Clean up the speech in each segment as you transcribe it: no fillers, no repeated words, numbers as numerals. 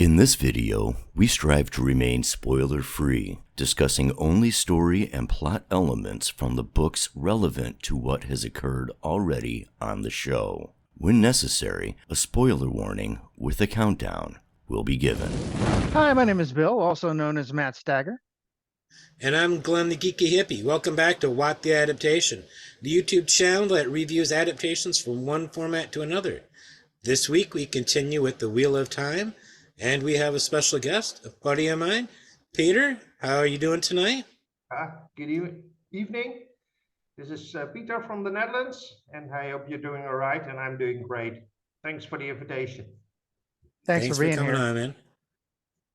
In this video, we strive to remain spoiler-free, discussing only story and plot elements from the books relevant to what has occurred already on the show. When necessary, a spoiler warning with a countdown will be given. Hi, my name is Bill, also known as Matt Stagger. And I'm Glenn the Geeky Hippie. Welcome back to What the Adaptation, the YouTube channel that reviews adaptations from one format to another. This week we continue with The Wheel of Time, and we have a special guest, a buddy of mine, Pieter. How are you doing tonight? Good evening. This is Pieter from the Netherlands, and I hope you're doing all right, and I'm doing great. Thanks for the invitation. Thanks for being coming here. on, man.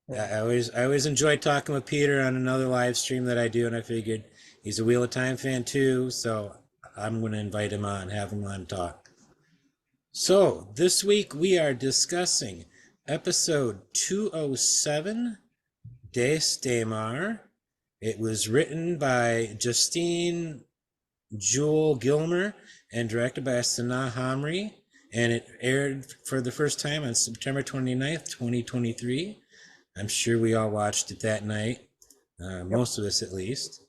Yeah. I always enjoy talking with Pieter on another live stream that I do, and I figured he's a Wheel of Time fan too, so I'm going to invite him on, have him on talk. So this week we are discussing episode 207, Des Daymar. It was written by Justine Jewel Gilmer and directed by Sanaa Hamri, and it aired for the first time on September 29th, 2023. I'm sure we all watched it that night, most of us at least,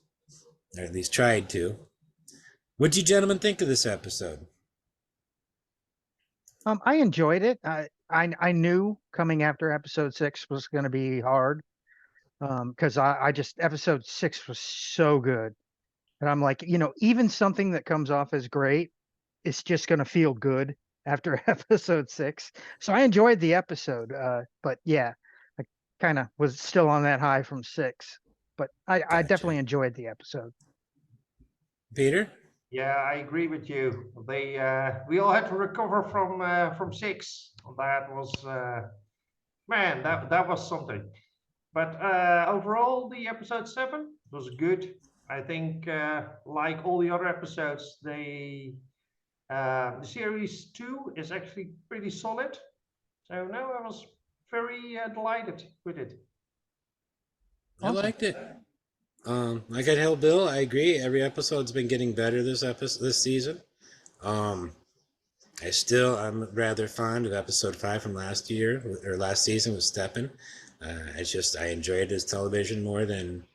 or at least tried to. What did you gentlemen think of this episode? I enjoyed it. I knew coming after episode 6 was going to be hard, because I just episode 6 was so good, and I'm like, even something that comes off as great, it's just going to feel good after episode 6. So I enjoyed the episode, but yeah, I kind of was still on that high from 6, but I definitely enjoyed the episode. Pieter? Yeah, I agree with you. We all had to recover from 6. That was man, that was something. But overall, the episode 7 was good. I think, like all the other episodes, the series 2 is actually pretty solid. So no, I was very delighted with it. I liked it. Like I tell Bill, I agree. Every episode's been getting better this season. I'm rather fond of episode 5 from last season with Steppen. I enjoyed his television more than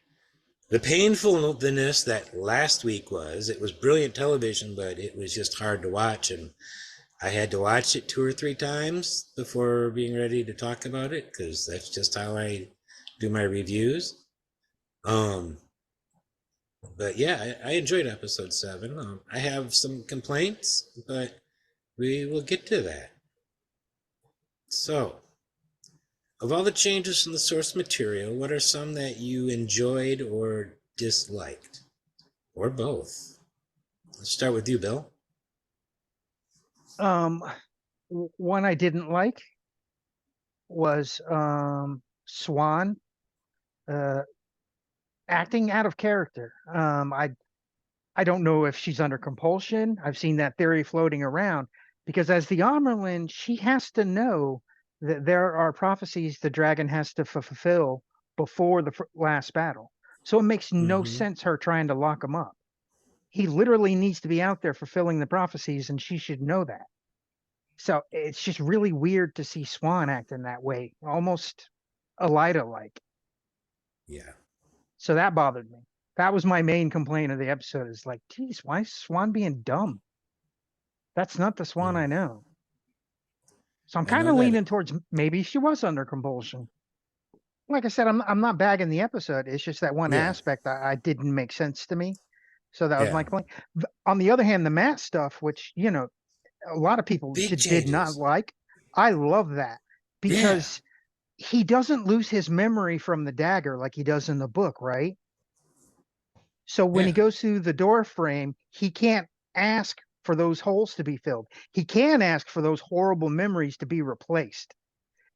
the painfulness that last week was. It was brilliant television, but it was just hard to watch, and I had to watch it 2 or 3 times before being ready to talk about it, because that's just how I do my reviews. But yeah, I enjoyed episode 7. I have some complaints, but we will get to that. So, of all the changes in the source material, what are some that you enjoyed or disliked? Or both? Let's start with you, Bill. One I didn't like was Swan acting out of character. I don't know if she's under compulsion. I've seen that theory floating around, because as the Amerlin, she has to know that there are prophecies the dragon has to fulfill before the last battle. So it makes no sense her trying to lock him up. He literally needs to be out there fulfilling the prophecies, and she should know that. So it's just really weird to see Swan acting that way, almost Elida-like. Yeah. So that bothered me. That was my main complaint of the episode, is like, geez, why is Swan being dumb? That's not the Swan I know. So I'm kind of leaning towards maybe she was under compulsion. Like I said, I'm not bagging the episode. It's just that one aspect I didn't make sense to me. So that was my complaint. On the other hand, the Matt stuff, which, a lot of people did not like, I love that, because he doesn't lose his memory from the dagger like he does in the book, right? So when he goes through the door frame, he can't ask for those holes to be filled. He can ask for those horrible memories to be replaced.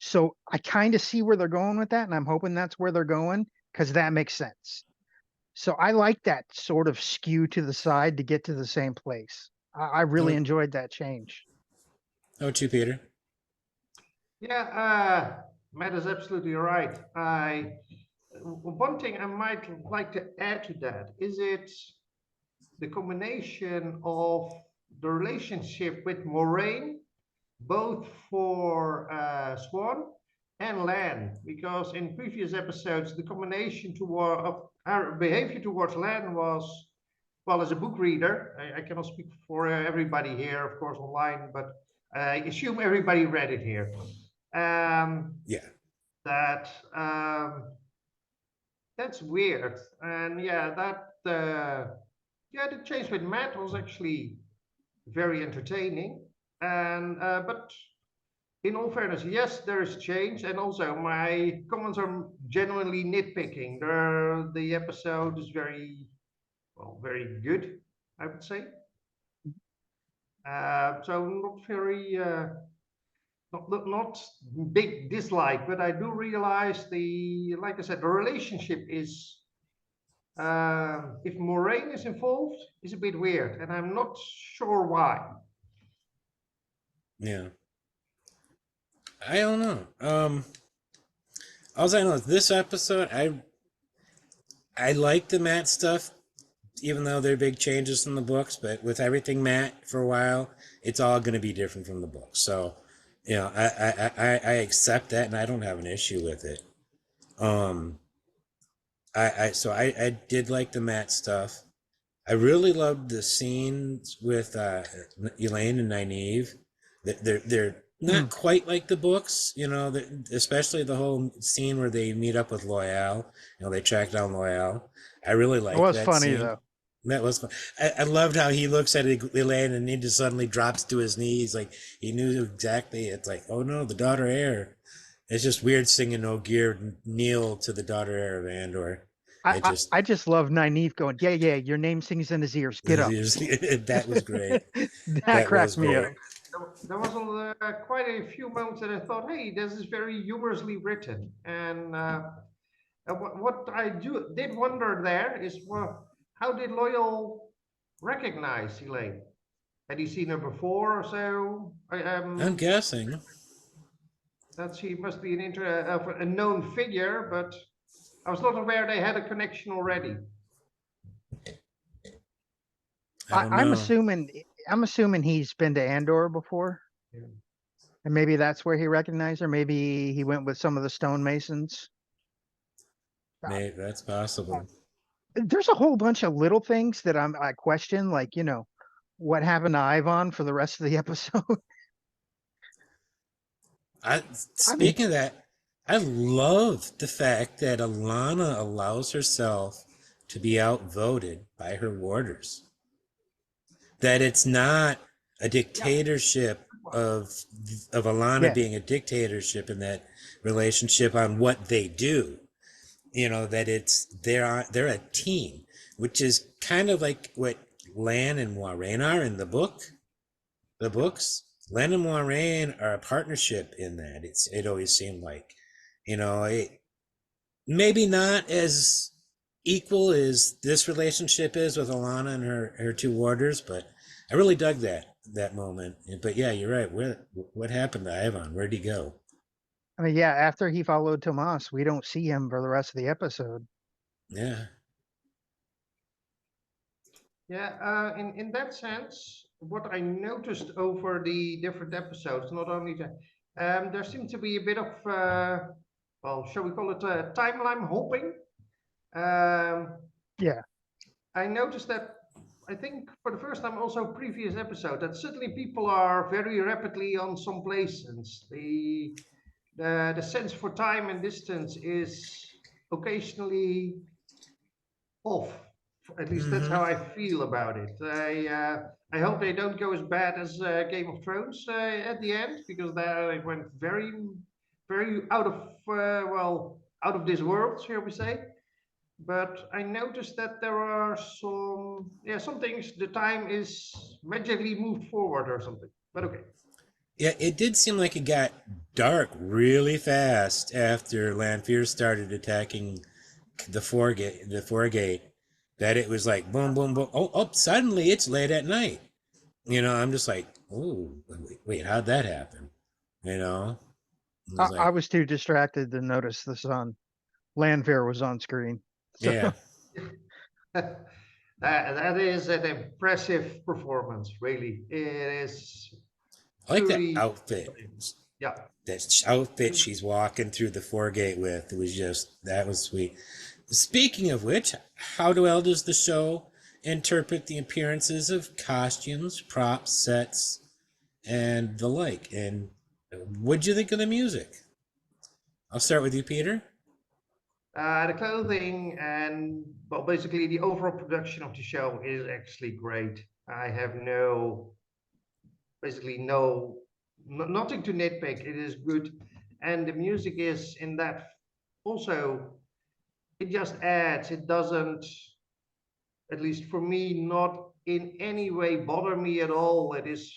So I kind of see where they're going with that, and I'm hoping that's where they're going, because that makes sense. So I like that sort of skew to the side to get to the same place. I really enjoyed that change. How about you, Pieter? Yeah, Matt is absolutely right. One thing I might like to add to that is the combination of the relationship with Moraine, both for Swan and Lan, because in previous episodes the combination of our behavior towards Lan was, well, as a book reader, I cannot speak for everybody here, of course, online, but I assume everybody read it here. Yeah. That that's weird, and yeah, the change with Matt was actually very entertaining, and but in all fairness, yes, there is change, and also my comments are genuinely nitpicking. The episode is very good, I would say. So not very, not big dislike, but I do realize like I said, the relationship is, if Moraine is involved, is a bit weird, and I'm not sure why. Yeah. I don't know. All I know is this episode, I like the Matt stuff, even though they're big changes from the books. But with everything Matt for a while, it's all going to be different from the books. So, I accept that, and I don't have an issue with it. I did like the Matt stuff. I really loved the scenes with Elaine and Nynaeve. They're not quite like the books, especially the whole scene where they meet up with Loyal. They track down Loyal. I really liked It was that funny scene. though. That was fun. I loved how he looks at Elaine and he just suddenly drops to his knees. Like he knew exactly. It's like, oh no, the daughter heir. It's just weird singing "No Gear" kneel to the daughter heir of Andor. I just love Nynaeve going, yeah, your name sings in his ears. Get up. That was great. that cracked me up. There was quite a few moments that I thought, hey, this is very humorously written. And what I did wonder there is, well, how did Loyal recognize Elaine? Had he seen her before or so? I'm guessing that she must be a known figure, but I was not aware they had a connection already. I'm assuming he's been to Andor before. Yeah. And maybe that's where he recognized her. Maybe he went with some of the stonemasons. Maybe that's possible. There's a whole bunch of little things that I question, like, what happened to Ivan for the rest of the episode? Speaking of that, I love the fact that Alana allows herself to be outvoted by her warders. That it's not a dictatorship of Alana being a dictatorship in that relationship on what they do. That they're a team, which is kind of like what Lan and Moiraine are in the books. Lan and Moiraine are a partnership in that. It always seemed like, maybe not as equal as this relationship is with Alana and her two warders, but I really dug that moment. But yeah, you're right. What happened to Ivan? Where'd he go? I mean, yeah, after he followed Tomas, we don't see him for the rest of the episode. Yeah. Yeah, in that sense, what I noticed over the different episodes, not only that, there seemed to be a bit of, well, shall we call it timeline hopping? Yeah. I noticed that, I think for the first time also previous episode, that suddenly people are very rapidly on some places. The sense for time and distance is occasionally off. At least that's how I feel about it. I hope they don't go as bad as Game of Thrones at the end, because there it went very, very out of this world, shall we say. But I noticed that there are some things, the time is magically moved forward or something. But okay. Yeah, it did seem like it got dark really fast after Lanfear started attacking the foregate. That it was like boom, boom, boom. Oh, suddenly it's late at night. I'm just like, oh, wait, how'd that happen? I was too distracted to notice the sun. Lanfear was on screen. So. Yeah. That is an impressive performance, really. It is. I like that outfit. Yeah. That outfit she's walking through the foregate with, it was just, that was sweet. Speaking of which, how well does the show interpret the appearances of costumes, props, sets, and the like? And what'd you think of the music? I'll start with you, Peter. The clothing and, well, basically the overall production of the show is actually great. I have basically nothing to nitpick. It is good, and the music is in that also. It just adds. It doesn't, at least for me, not in any way bother me at all. It is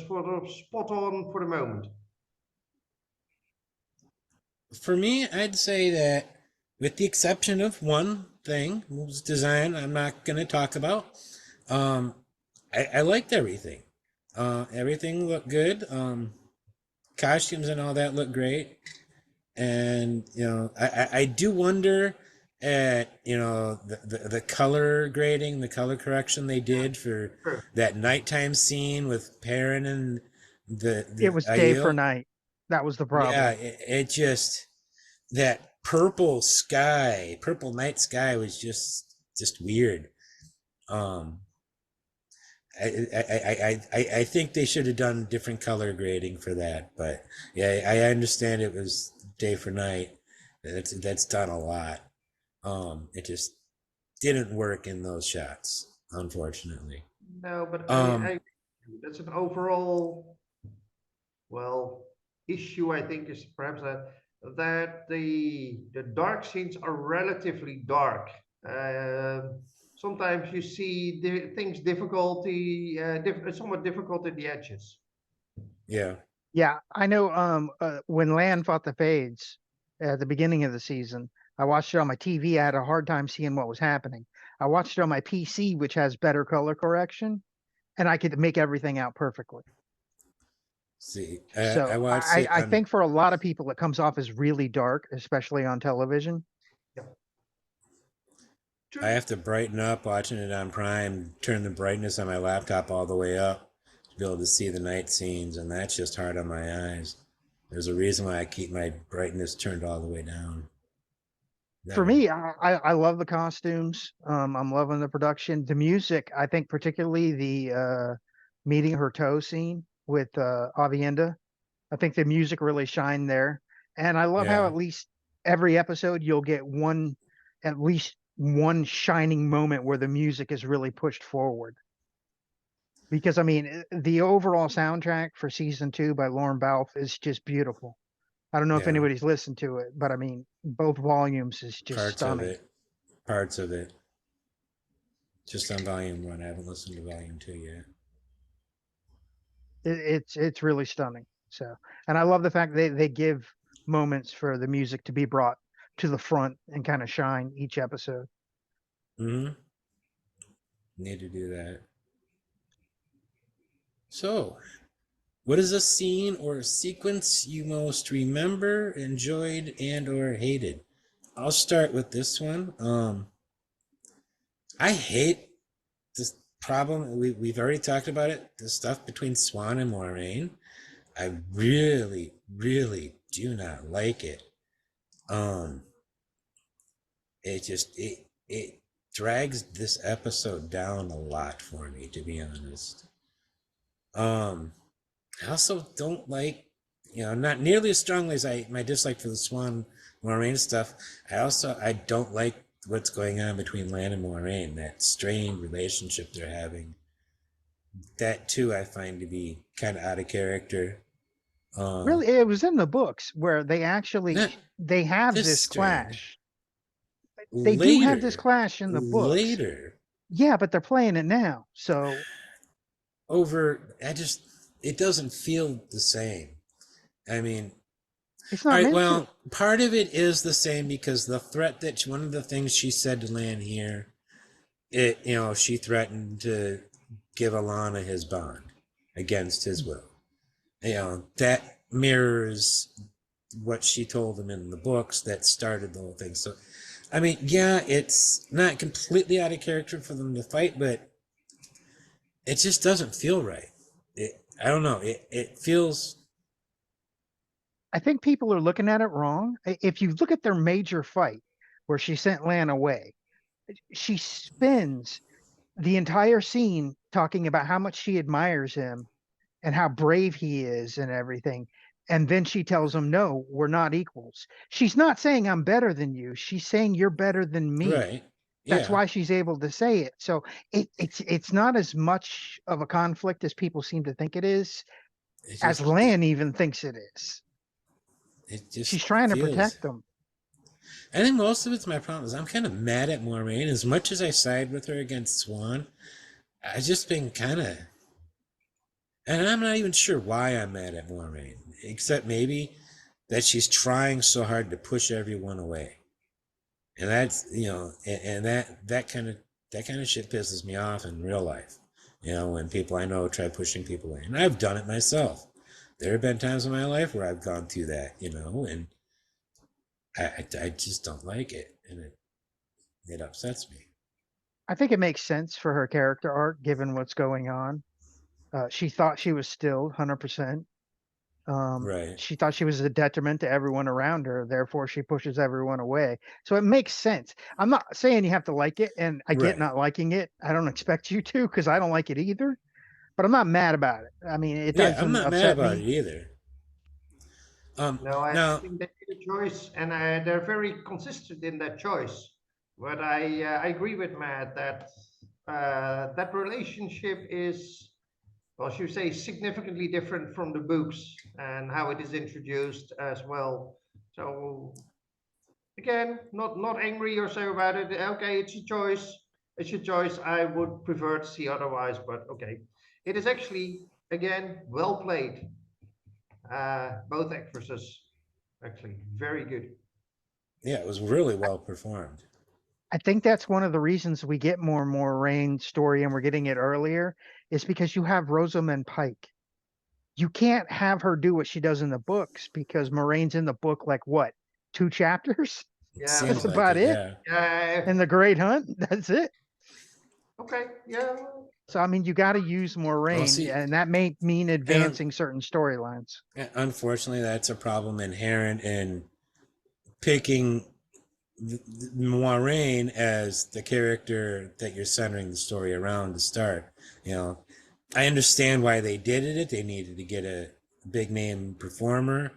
sort of spot on for the moment. For me, I'd say that, with the exception of one thing, was design I'm not going to talk about. Um, I liked everything. Everything looked good. Costumes and all that looked great. And I do wonder at the color grading, the color correction they did for True. that nighttime scene with Perrin and the It was day for Aiel. night. That was the problem. Yeah, it just, that purple sky, purple night sky was just weird. Um, I think they should have done different color grading for that, but yeah, I understand it was day for night. That's done a lot. It just didn't work in those shots, unfortunately. No, but Um, that's an overall, well, issue. I think is perhaps that the dark scenes are relatively dark. Sometimes you see things somewhat difficult at the edges. yeah, Yeah, I know. When Lan fought the Fades at the beginning of the season, I watched it on my TV. I had a hard time seeing what was happening. I watched it on my PC, which has better color correction, and I could make everything out perfectly. see, I So watched I, it I on. think for a lot of people, it comes off as really dark, especially on television. Yeah. I have to brighten up watching it on Prime, turn the brightness on my laptop all the way up to be able to see the night scenes, and that's just hard on my eyes. There's a reason why I keep my brightness turned all the way down. For Never. me, I love the costumes. I'm loving the production, the music. I think particularly the meeting her toe scene with Avienda. I think the music really shined there. And I love how Yeah, at least every episode you'll get at least one shining moment where the music is really pushed forward. Because I mean, the overall soundtrack for season 2 by Lauren Balfe is just beautiful. I don't know if yeah. anybody's listened to it, but I mean, both volumes is just Parts of stunning. it. Parts of it. Just on volume 1. I haven't listened to volume 2 yet. It's really stunning. So, and I love the fact they give moments for the music to be brought to the front and kind of shine each episode. Mm-hmm. Need to do that. So, what is a scene or a sequence you most remember, enjoyed, and or hated? I'll start with this one. I hate this problem. We've already talked about it. The stuff between Swan and Moiraine. I really, really do not like it. Um, it drags this episode down a lot for me, to be honest. Um, I also don't like, not nearly as strongly as my dislike for the Swan Moiraine stuff. I don't like what's going on between Lan and Moiraine, that strained relationship they're having. That too, I find to be kind of out of character. Really, it was in the books where Not they have this this strained. clash. They do have this Later, clash in the books. later, Yeah, but they're playing it now. So it doesn't feel the same. I mean, it's all not right, meant to. well, part of it is the same because one of the things she said to Lan here, she threatened to give Alana his bond against his will. That mirrors what she told him in the books that started the whole thing. So, I mean, yeah, it's not completely out of character for them to fight, but it just doesn't feel right. I don't know. It feels I think people are looking at it wrong. If you look at their major fight where she sent Lan away, she spends the entire scene talking about how much she admires him and how brave he is and everything. And then she tells him, no, we're not equals. She's not saying I'm better than you. She's saying you're better than me. Right. That's Yeah. why she's able to say it. So it's not as much of a conflict as people seem to think it is, It as just Lan even thinks it is. it just She's trying to feels. protect them. I think most of it's my problem is I'm kind of mad at Moiraine. As much as I side with her against Swan, I've just been kind of, and I'm not even sure why I'm mad at Moiraine, except maybe that she's trying so hard to push everyone away, and that's and that kind of shit pisses me off in real life. When people I know try pushing people away, and I've done it myself. There have been times in my life where I've gone through that, and I just don't like it, and it upsets me. I think it makes sense for her character arc given what's going on. She thought she was still 100%. Right. She thought she was a detriment to everyone around her, therefore she pushes everyone away. So it makes sense. I'm not saying you have to like it, and I get Right. not liking it. I don't expect you to, because I don't like it either. But I'm not mad about it. I mean, it Yeah, I'm doesn't not mad upset about it me. either. No, I Now, think they made a choice, and they're very consistent in that choice. But I agree with Matt that that relationship is, well, should we say, significantly different from the books and how it is introduced as well. So again, not angry or so about it. Okay, it's your choice. It's your choice. I would prefer to see otherwise, but okay. It is actually again well played. Both actresses actually very good. yeah, it was really well performed. I think that's one of the reasons we get more and more Rain story, and we're getting it earlier, is because you have Rosamund Pike. You can't have her do what she does in the books, because Moraine's in the book like what, 2 chapters? It Yeah, That's seems like about it, it. yeah. yeah. And the Great Hunt, that's it. Okay, yeah. So I mean, you got to use Well, Moraine, see, and that may mean and advancing certain storylines. unfortunately, that's a problem inherent in picking Moiraine as the character that you're centering the story around to start. I understand why they did it. They needed to get a big name performer,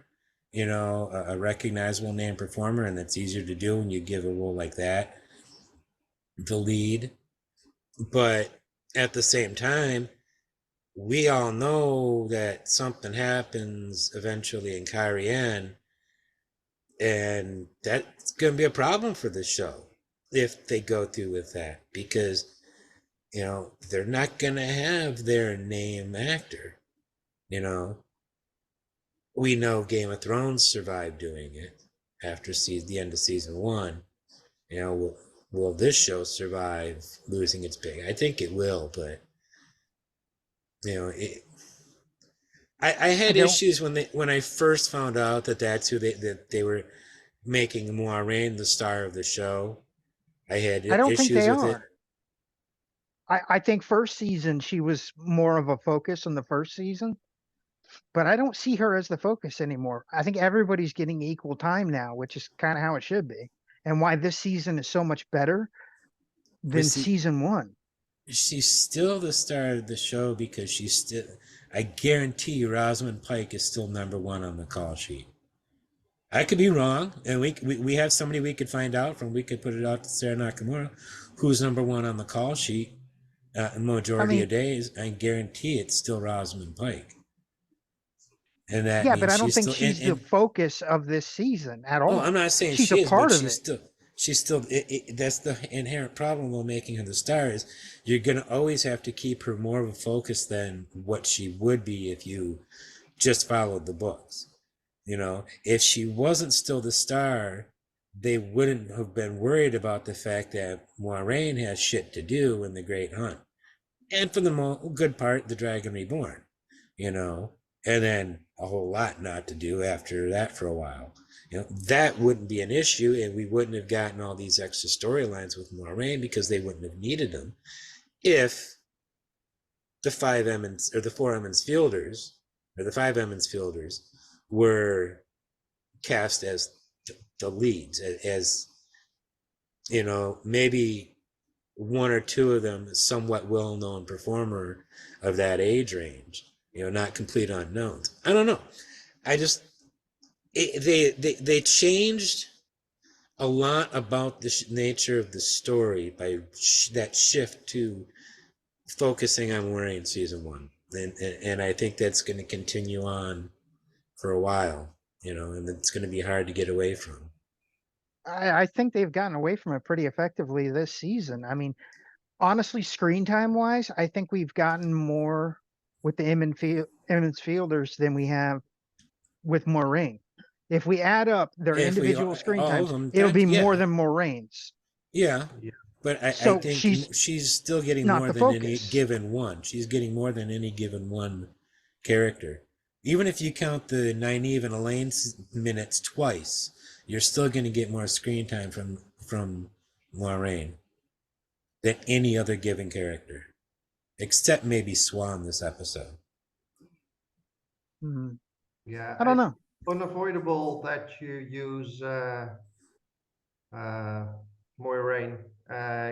a recognizable name performer, and that's easier to do when you give a role like that the lead. But at the same time, we all know that something happens eventually in Cayenne, and that's going to be a problem for the show if they go through with that, because they're not going to have their name actor. We know Game of Thrones survived doing it after the end of season 1. Will this show survive losing its big? I think it will, but it, I I had don't. issues when I first found out that who they were making Moiraine the star of the show. I had I don't think issues they with it. are. I think first season she was more of a focus in the first season, but I don't see her as the focus anymore. I think everybody's getting equal time now, which is kind of how it should be, and why this season is so much better But than see, season 1. she's still the star of the show because she's still. I guarantee you, Rosamund Pike is still #1 on the call sheet. I could be wrong, and we have somebody we could find out from. We could put it out to Sarah Nakamura, who's #1 on the call sheet. I Majority of mean, days, I guarantee it's still Rosamund Pike, and that yeah, but means I don't she's think still in. she's the focus of this season at Oh, I'm all. not saying She's a she is, but part of it. she's still. That's the inherent problem with making her the star is you're gonna always have to keep her more of a focus than what she would be if you just followed the books. If she wasn't still the star, they wouldn't have been worried about the fact that Moiraine has shit to do in the Great Hunt, and for the good part, the Dragon Reborn. And then a whole lot not to do after that for a while. That wouldn't be an issue, and we wouldn't have gotten all these extra storylines with Moiraine because they wouldn't have needed them if the 5 Emmons or the 4 Emmons Fielders or the 5 Emmons Fielders were cast as the leads, as maybe one or two of them somewhat well-known performer of that age range, not complete unknowns. I don't know. I just they changed a lot about the nature of the story by that shift to focusing on Moiraine season 1, and I think that's going to continue on for a while, and it's going to be hard to get away from. I think they've gotten away from it pretty effectively this season. I mean, honestly, screen time wise, I think we've gotten more with the Emmons Fielders than we have with Moraine. If we add up their If we individual screen all of times, them, it'll be yeah. more than Moraine's. Yeah, Yeah. but I So think she's still getting not more the than any focus. given one. She's getting more than any given one character. Even if you count the Nynaeve and Elaine's minutes twice, you're still going to get more screen time from Moiraine than any other given character, except maybe Swan this episode. Mhm. Yeah, I don't know. Unavoidable that you use Moiraine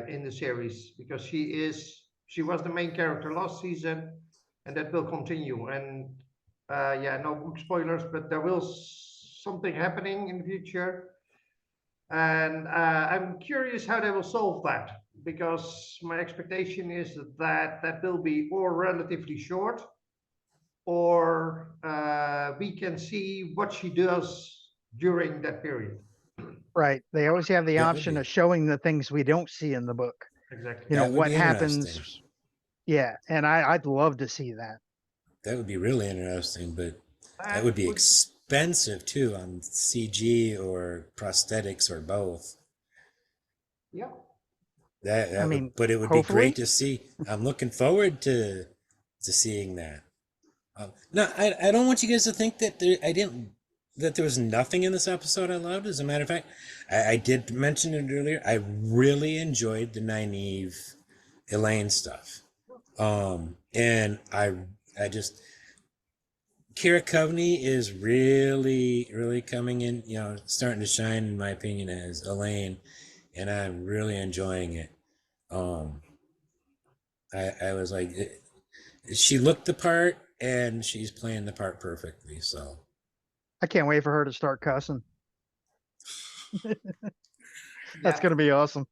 in the series, because she was the main character last season, and that will continue. And yeah, no book spoilers, but there will something happening in the future, and I'm curious how they will solve that, because my expectation is that that will be or relatively short, or we can see what she does during that period. Right. They always have the That would option be of showing the things we don't see in the book. Exactly. You know, that would what be happens. interesting. Yeah. And I'd love to see that. That would be really interesting, but that That would be would, expensive too on CG or prosthetics or both. yeah. I mean, But it would be hopefully. great to see. I'm looking forward to seeing that. No, I don't want you guys to think that there was nothing in this episode I loved. As a matter of fact, I did mention it earlier. I really enjoyed the Nynaeve Elaine stuff, and I just Kira Coveney is really really coming in, starting to shine in my opinion as Elaine, and I'm really enjoying it. I was like, she looked the part and she's playing the part perfectly. So I can't wait for her to start cussing. That's Yeah. going to be awesome.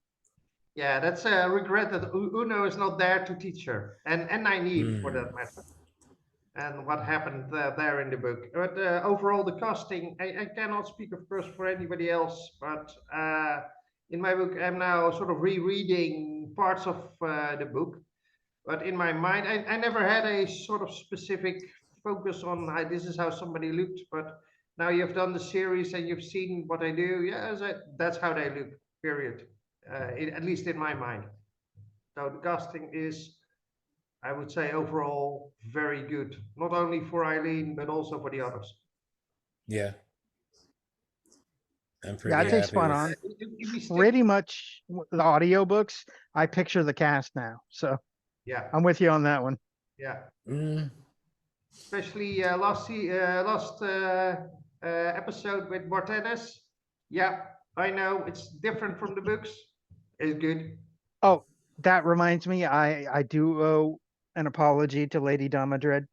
Yeah, that's a regret that Uno is not there to teach her, and Nynaeve for that matter, and what happened there in the book. But overall, the casting, I cannot speak, of course, for anybody else, but in my book, I'm now sort of rereading parts of the book. But in my mind, I never had a sort of specific focus on this is how somebody looked. But now you've done the series and you've seen what I do. Yeah, that's how they look, period. At least in my mind. So the casting is, I would say, overall very good. Not only for Eileen, but also for the others. yeah, I'm Yeah, pretty I'd say happy spot with. on. If we stick, Pretty much the audiobooks, I picture the cast now. So yeah, I'm with you on that one. yeah. Mm, Especially last episode with Martinez. Yeah, I know it's different from the books. It's good. Oh, that reminds me, I do owe an apology to Lady Damadred.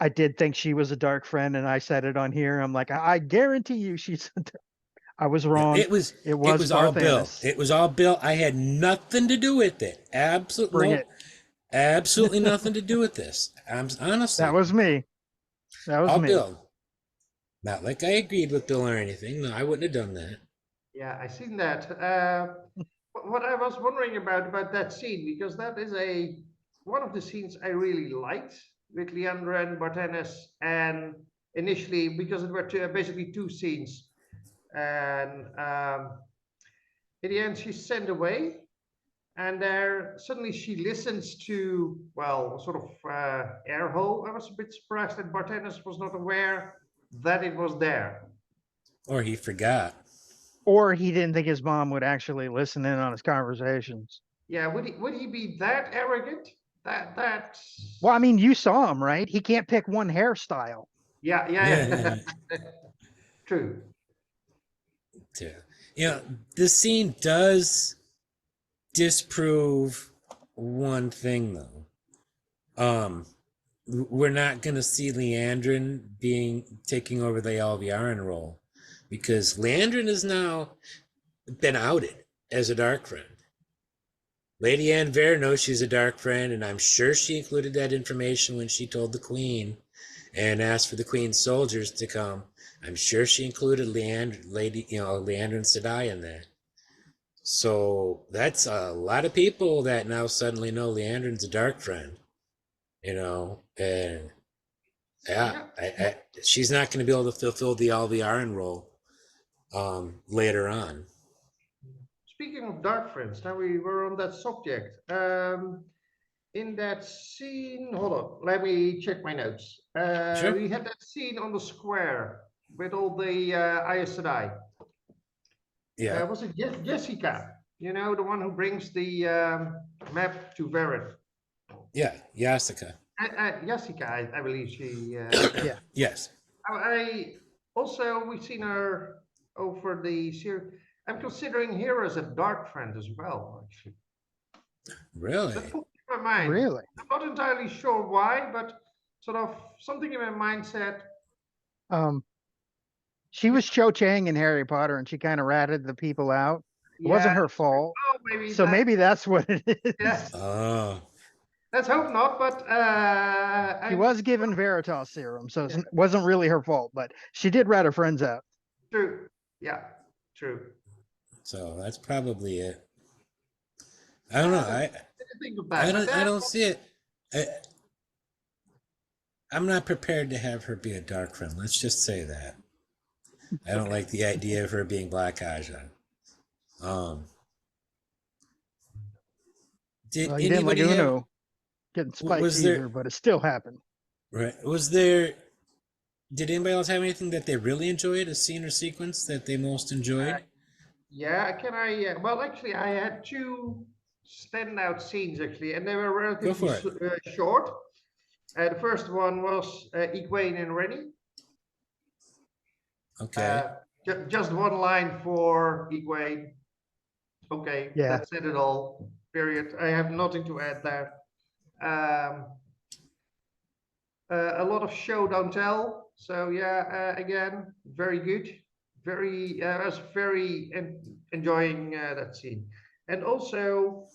I did think she was a dark friend, and I said it on here. I'm like, I guarantee you she's I was yeah, wrong. it was It was all Bill. Barthanes. It was all Bill. I had nothing to do with it. Bring it. Absolutely nothing to do with this. I'm honestly That was me. That was all me. Bill. Not like I agreed with Bill or anything. No, I wouldn't have done that. Yeah, I seen that. What I was wondering about that scene, because that is one of the scenes I really liked with Leandra and Martinez, and initially because it were basically two scenes, and in the end she's sent away, and there suddenly she listens to, well, sort of air hole. I was a bit surprised that Martinez was not aware that it was there. Or he forgot. Or he didn't think his mom would actually listen in on his conversations. Yeah, would he be that arrogant? That Well, I mean, you saw him, right? He can't pick one hairstyle. yeah. Yeah, True. Yeah. The scene does disprove one thing, though. We're not going to see Leandrin taking over the Alviaran role, because Leandrin has now been outed as a dark friend. Lady Anvere knows she's a dark friend, and I'm sure she included that information when she told the Queen and asked for the Queen's soldiers to come. I'm sure she included Leandrin Sedai in that. So that's a lot of people that now suddenly know Leandrin's a dark friend, and she's not going to be able to fulfill the Alviaran role later on. Speaking of dark friends, now we were on that subject. In that scene, hold on, let me check my notes. Sure. We had that scene on the square with all the Aes Sedai. Yeah. Was it Jessica? The one who brings the map to Verith. Yeah, Jessica. Jessica, I believe she. Yeah. Yes. We've seen her over the series. I'm considering her as a dark friend as well, actually. Really? That popped in my mind. Really? I'm not entirely sure why, but sort of something in my mind said. She was Cho Chang in Harry Potter, and she kind of ratted the people out. It Yeah, wasn't her fault. oh, maybe So maybe that's what it is. Yeah. Oh. Let's hope not, but She was given Veritas serum, so it wasn't really her fault, but she did rat her friends out. True. Yeah, true. So that's probably it. I don't know. I don't see it. I'm not prepared to have her be a dark friend. Let's just say that. I don't like the idea of her being Black Aja. Did Well, you didn't like anybody Uno getting spiked either, but it still happened. Right. Did anybody else have anything that they really enjoyed, a scene or sequence that they most enjoyed? Well, actually, I had two standout scenes, actually, and they were relatively short. The first one was Egwene and Rennie. Okay. Just one line for Egwene. Okay, yeah. That said it all. Period. I have nothing to add there. A lot of show don't tell. So again, very good. I was very enjoying that scene, and also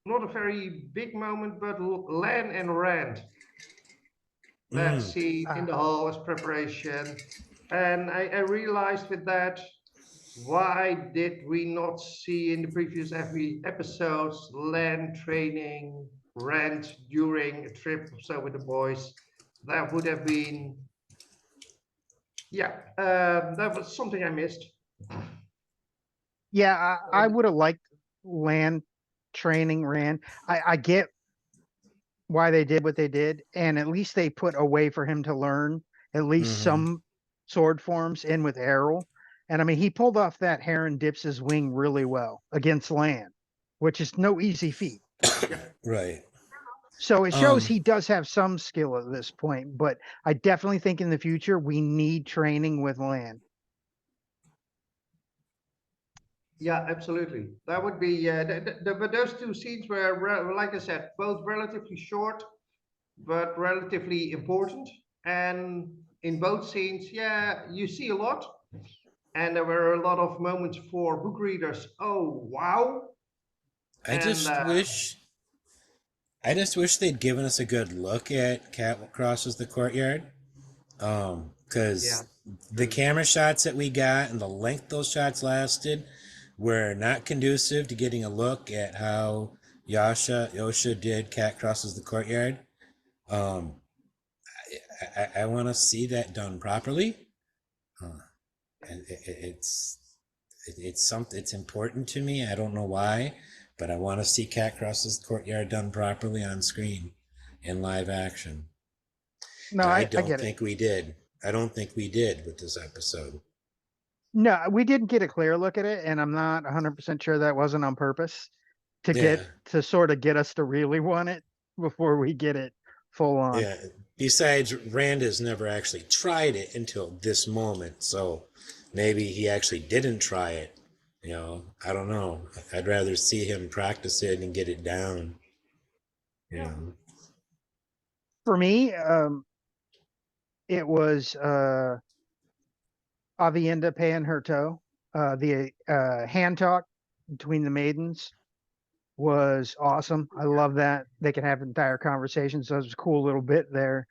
not a very big moment, but Lan and Rand. That scene in the hall was preparation, and I realized with that, why did we not see in the previous episodes Lan training Rand during a trip or so with the boys? That would have been, that was something I missed. Yeah, I would have liked Lan training Rand. I get why they did what they did, and at least they put a way for him to learn at least some sword forms in with Errol. And I mean, he pulled off that Heron dips his wing really well against Lan, which is no easy feat. Right. So it shows he does have some skill at this point, but I definitely think in the future we need training with Lan. Yeah, absolutely. That would be but those two scenes were, like I said, both relatively short, but relatively important. And in both scenes, you see a lot, and there were a lot of moments for book readers. Oh wow! I just wish they'd given us a good look at Cat Crosses the Courtyard, because the camera shots that we got and the length those shots lasted were not conducive to getting a look at how Yosha did Cat Crosses the Courtyard. I want to see that done properly. And it's important to me. I don't know why, but I want to see Cat Crosses the Courtyard done properly on screen in live action. No, I don't get think we did. I don't think we did with this episode. No, we didn't get a clear look at it, and I'm not 100% sure that wasn't on purpose to sort of get us to really want it before we get it full on. Yeah. Besides, Rand has never actually tried it until this moment, so maybe he actually didn't try it. I don't know. I'd rather see him practice it and get it down. For me, it was Avienda paying her toe. The hand talk between the maidens was awesome. I love that. They can have entire conversations. So it was a cool little bit there.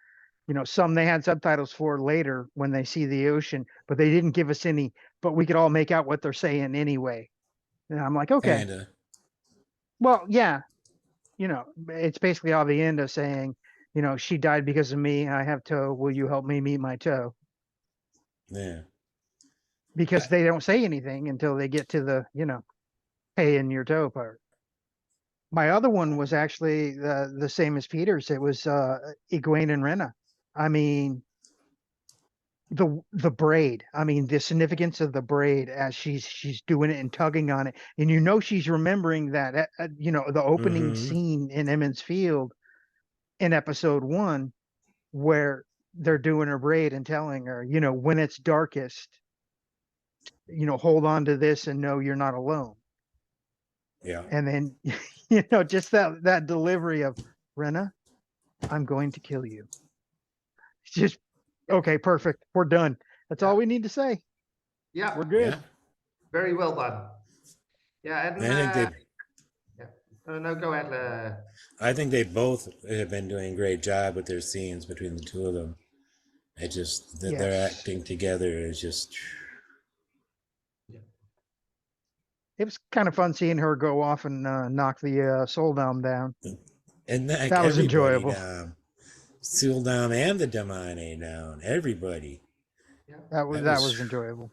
Some they had subtitles for later when they see the ocean, but they didn't give us any, but we could all make out what they're saying anyway. And I'm like, okay. Kinda. Well, yeah, it's basically Avienda saying, she died because of me. I have toe. Will you help me meet my toe? Yeah. Because they don't say anything until they get to the, hey in your toe part. My other one was actually the same as Peter's. It was Egwene and Rena. I mean, the braid. I mean, the significance of the braid as she's doing it and tugging on it, and she's remembering that the opening scene in Emmons Field in episode 1 where they're doing her braid and telling her, when it's darkest, hold on to this and know you're not alone. Yeah. And then, just that delivery of Rena, I'm going to kill you. It's just, okay, perfect. We're done. That's all we need to say. Yeah. We're good. Yeah. Very well done. Yeah, and I think no, go ahead. I think they both have been doing a great job with their scenes between the two of them. It just their acting together is just. It was kind of fun seeing her go off and knock the Soldam down. And that was enjoyable. Down. Soldam and the Damane down. Everybody. Yeah. That was enjoyable.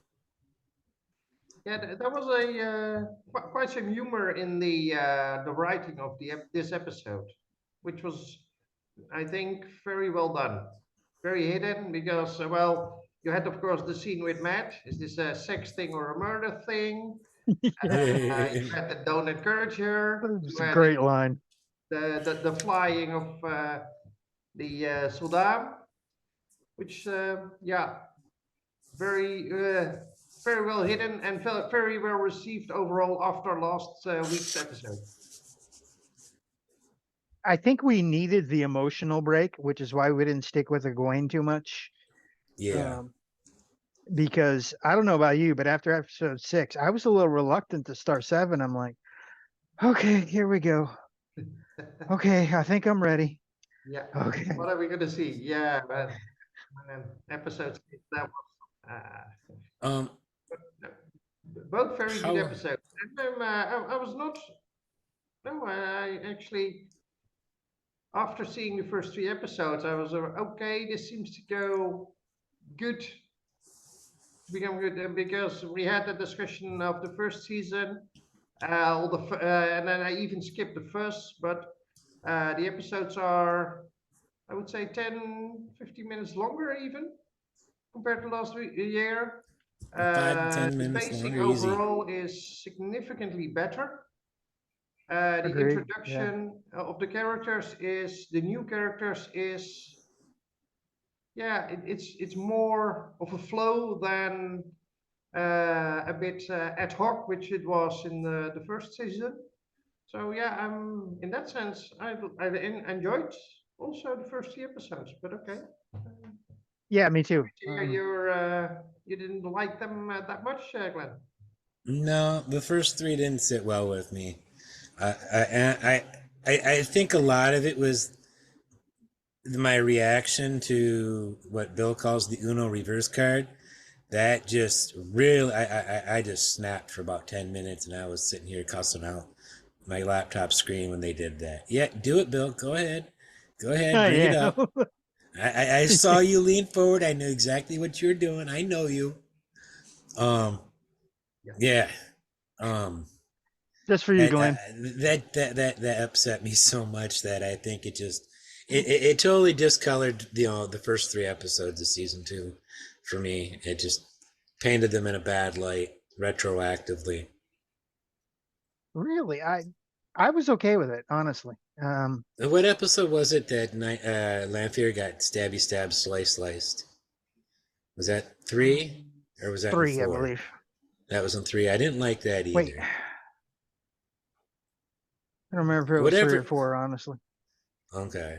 Yeah, there was quite some humor in the writing of this episode, which was, I think, very well done, very hidden because you had of course the scene with Matt. Is this a sex thing or a murder thing? You had the don't encourage her. It's a great line. The flying of the Soldam, which very well hidden and very well received overall after last week's episode. I think we needed the emotional break, which is why we didn't stick with Egwene too much. Yeah. Because I don't know about you, but after episode 6, I was a little reluctant to start 7. I'm like, okay, here we go. Okay, I think I'm ready. Yeah. Okay. What are we going to see? Yeah, but episode 6, that was both very good episodes. And I was not. No, I actually, after seeing the first 3 episodes, I was okay. This seems to go good. Become good because we had the discussion of the first season, and then I even skipped the first, but the episodes are, I would say, 10-15 minutes longer even compared to last year. 5 to 10 minutes the pacing longer, overall is significantly better. The Agreed. introduction of the characters the new characters is, it's more of a flow than a bit ad hoc, which it was in the first season. So yeah, in that sense, I enjoyed also the first 3 episodes. But okay. Yeah, me too. You didn't like them that much, Glenn? No, the first 3 didn't sit well with me. I think a lot of it was my reaction to what Bill calls the Uno reverse card. That just really, I just snapped for about 10 minutes, and I was sitting here cussing out my laptop screen when they did that. Yeah, do it, Bill. Go ahead. Bring it up. I saw you lean forward. I knew exactly what you're doing. I know you. Yeah. Just for you, Glenn. That upset me so much that I think it totally discolored the first 3 episodes of season 2 for me. It just painted them in a bad light retroactively. Really, I was okay with it, honestly. What episode was it that Lanfear got sliced? Was that 3? Or was that in 3, I 4? believe. That was in 3. I didn't like that either. Wait, I don't remember if it was 3 or 4, honestly. Okay.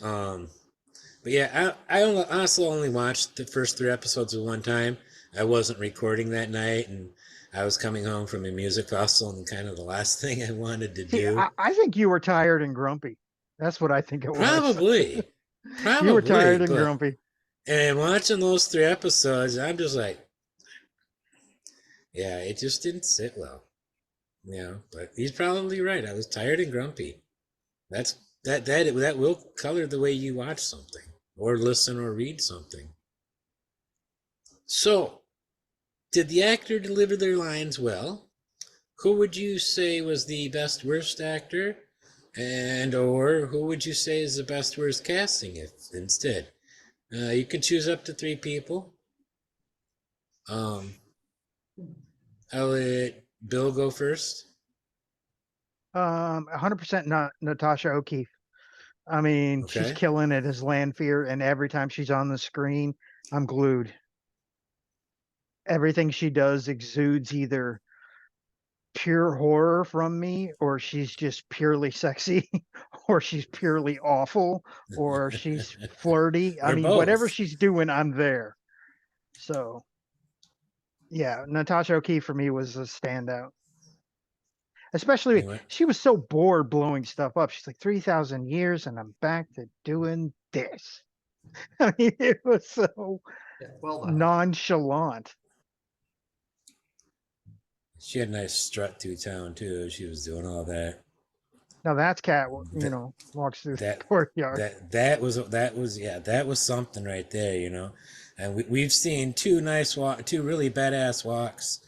But yeah, I also only watched the first 3 episodes at one time. I wasn't recording that night, and I was coming home from a music festival, and kind of the last thing I wanted to See, do. I think you were tired and grumpy. That's what I think it was. Probably, You were tired and but grumpy. and watching those 3 episodes, I'm just like, yeah, it just didn't sit well. But he's probably right. I was tired and grumpy. That will color the way you watch something, or listen, or read something. So, did the actor deliver their lines well? Who would you say was the best worst actor? And or who would you say is the best worst casting if instead? You can choose up to 3 people. I'll let Bill go first. 100% not Natasha O'Keefe. I mean, she's Okay. killing it as Lanfear, and every time she's on the screen, I'm glued. Everything she does exudes either pure horror from me, or she's just purely sexy, or she's purely awful, or she's flirty. I Or mean, whatever both. she's doing, I'm there. So, yeah, Natasha O'Keefe for me was a standout. Especially, Anyway, she was so bored blowing stuff up. She's like, 3,000 years and I'm back to doing this. I mean, it was so Yeah, well done. nonchalant. she had a nice strut through town too. She was doing all that. Now that's Cat, That walks through the that courtyard. that was something right there. And we've seen 2 really badass walks,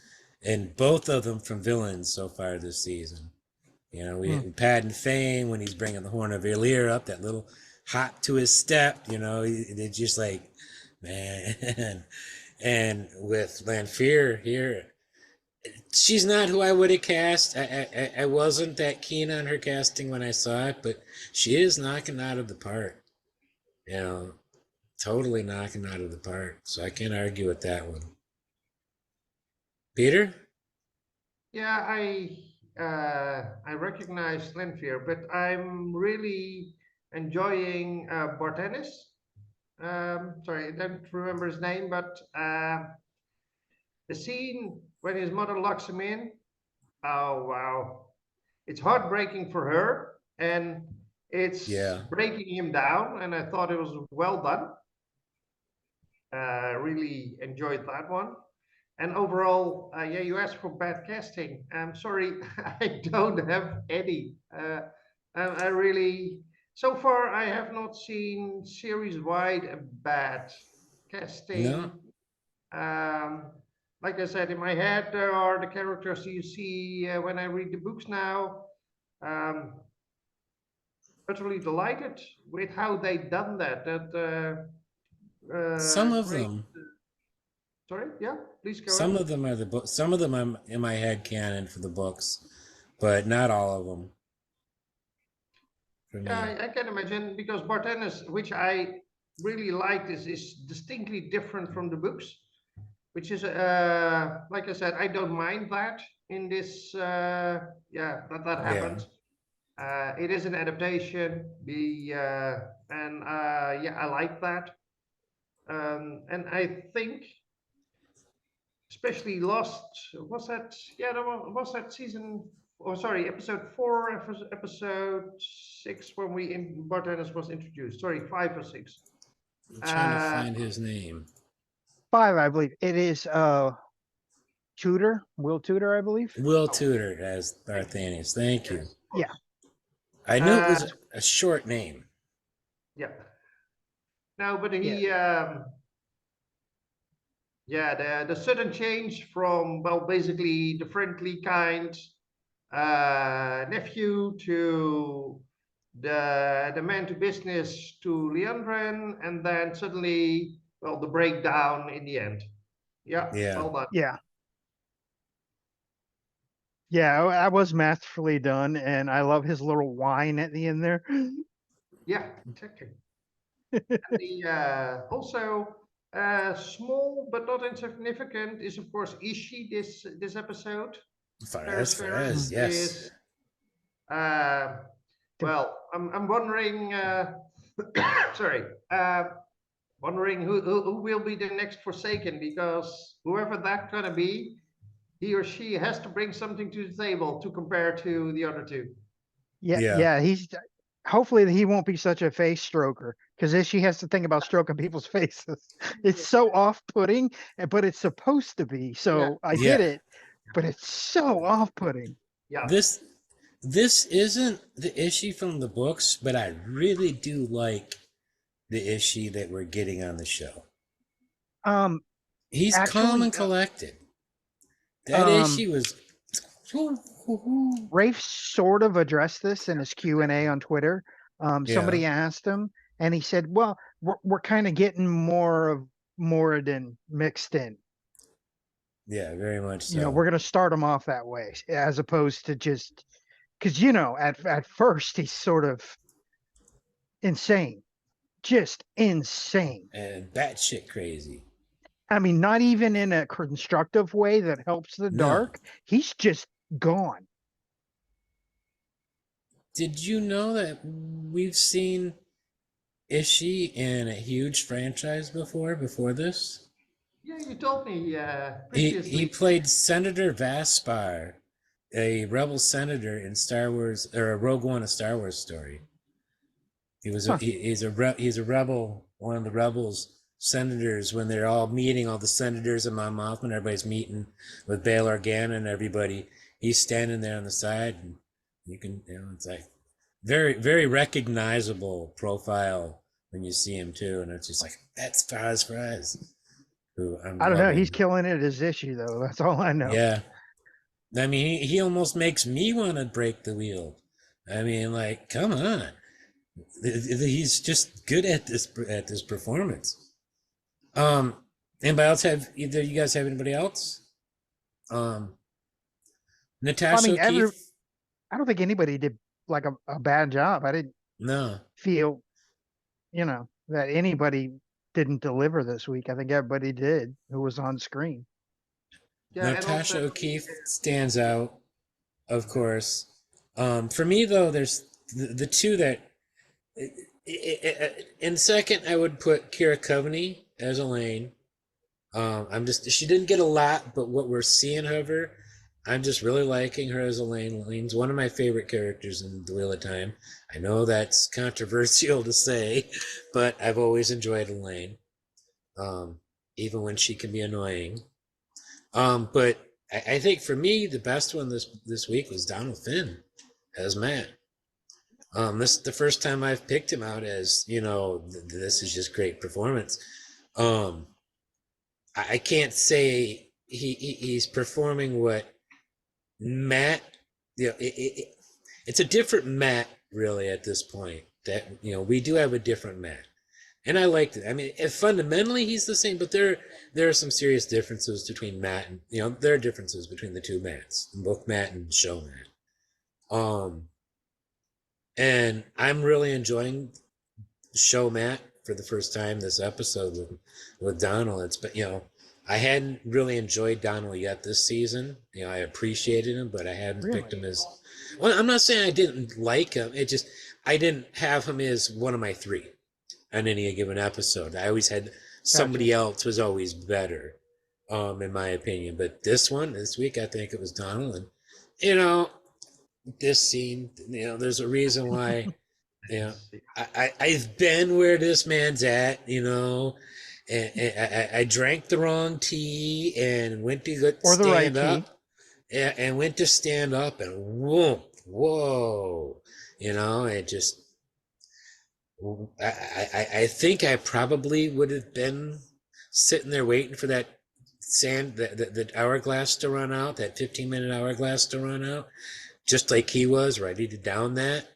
and both of them from villains so far this season. We Patton Fane when he's bringing the Horn of Illyr up, that little hop to his step. It's just like, man. And with Lanfear here, she's not who I would have cast. I wasn't that keen on her casting when I saw it, but she is knocking out of the park. Totally knocking out of the park. So I can't argue with that one. Peter? Yeah, I recognize Lanfear, but I'm really enjoying Bartenis. Sorry, I don't remember his name, but the scene when his mother locks him in. Oh wow, it's heartbreaking for her, and it's Yeah. breaking him down. And I thought it was well done. Really enjoyed that one. And overall, yeah, you asked for bad casting. I'm sorry, I don't have any. I really, so far, I have not seen series-wide a bad casting. No? Like I said, in my head, there are the characters you see when I read the books now. Um, utterly delighted with how they done that. Some of Great. them. Sorry, yeah, please go Some ahead. of them are the book. Some of them I'm in my head canon for the books, but not all of them. For me. Yeah, I can imagine because Bartenis, which I really liked, is distinctly different from the books, which is like I said, I don't mind that in this. Yeah, that Yeah. happened. It is an adaptation. And yeah, I like that. And I think, especially Lost, was that? Yeah, was that season? Oh, sorry, episode 4, episode 6 when Bartenis was introduced. Sorry, 5 or 6. I'm trying to find his name. 5, I believe. It is Will Tudor, I believe. Will Tudor as Barthanius. Thank you. Yeah. I knew it was a short name. Yeah. No, but he, yeah, the sudden change from, well, basically the friendly kind nephew to the man to business to Leandrin, and then suddenly, well, the breakdown in the end. Yeah, Yeah. well done. Yeah. Yeah, that was masterfully done, and I love his little whine at the end there. Yeah, exactly. Also, Small but not insignificant is of course Ishi this episode. Faraz, Mm. yes. Is uh, well, I'm wondering. Sorry, wondering who will be the next Forsaken, because whoever that's gonna be, he or she has to bring something to the table to compare to the other two. Yeah, Yeah. yeah. Hopefully he won't be such a face stroker, because then she has to think about stroking people's faces. It's so off-putting, but it's supposed to be. So I get Yeah. it, but it's so off-putting. Yeah. This isn't the issue from the books, but I really do like the issue that we're getting on the show. Um, He's calm actually, and collected. That issue was. Rafe sort of addressed this in his Q&A on Twitter. Somebody asked him, and he said, "Well, we're kind of getting more of Moradin mixed in. Yeah, very much so. You know, we're going to start him off that way, as opposed to just because at first he's sort of insane, just insane. And batshit crazy. I mean, not even in a constructive way that helps the No. dark. He's just gone." Did you know that we've seen Ishii in a huge franchise before this? Yeah, you told me He previously. played Senator Vaspar, a rebel senator in Star Wars, or a Rogue One, a Star Wars story. He's a rebel, one of the rebels senators when they're all meeting, all the senators and Mon Mothma, everybody's meeting with Bail Organa and everybody. He's standing there on the side, and you can, it's like very, very recognizable profile when you see him too, and it's just like, that's Faraz. Who I don't know. He's killing it as issue though. That's all I know. Yeah. I mean, he almost makes me want to break the wheel. I mean, like, come on. He's just good at this performance. Anybody else have, either you guys have anybody else? Natasha O'Keefe? I don't think anybody did like a bad job. I didn't feel, that anybody didn't deliver this week. I think everybody did who was on screen. Yeah, Natasha O'Keefe stands out, of course. For me, though, there's the two that. In second, I would put Kira Coveney as Elaine. She didn't get a lot, but what we're seeing of her, I'm just really liking her as Elaine. Elaine's one of my favorite characters in The Wheel of Time. I know that's controversial to say, but I've always enjoyed Elaine, even when she can be annoying. But I think for me, the best one this week was Donald Finn as Matt. This is the first time I've picked him out as, this is just great performance. I can't say he's performing what Matt, it's a different Matt really at this point. That, we do have a different Matt. And I liked it. I mean, fundamentally he's the same, but there are some serious differences between Matt and, there are differences between the two Matts, both Matt and Show Matt. And I'm really enjoying Show Matt for the first time this episode with Donald. It's been, I hadn't really enjoyed Donald yet this season. I appreciated him, but I hadn't picked him as. Well, I'm not saying I didn't like him. It just I didn't have him as one of my three on any given episode. I always had somebody else was always better, in my opinion. But this week, I think it was Donald, and this scene, there's a reason why. I've been where this man's at, and I drank the wrong tea and went to go stand up, and went to stand up, and whoa, it just. I think I probably would have been sitting there waiting for that the hourglass to run out, that 15-minute hourglass to run out, just like he was ready to down that.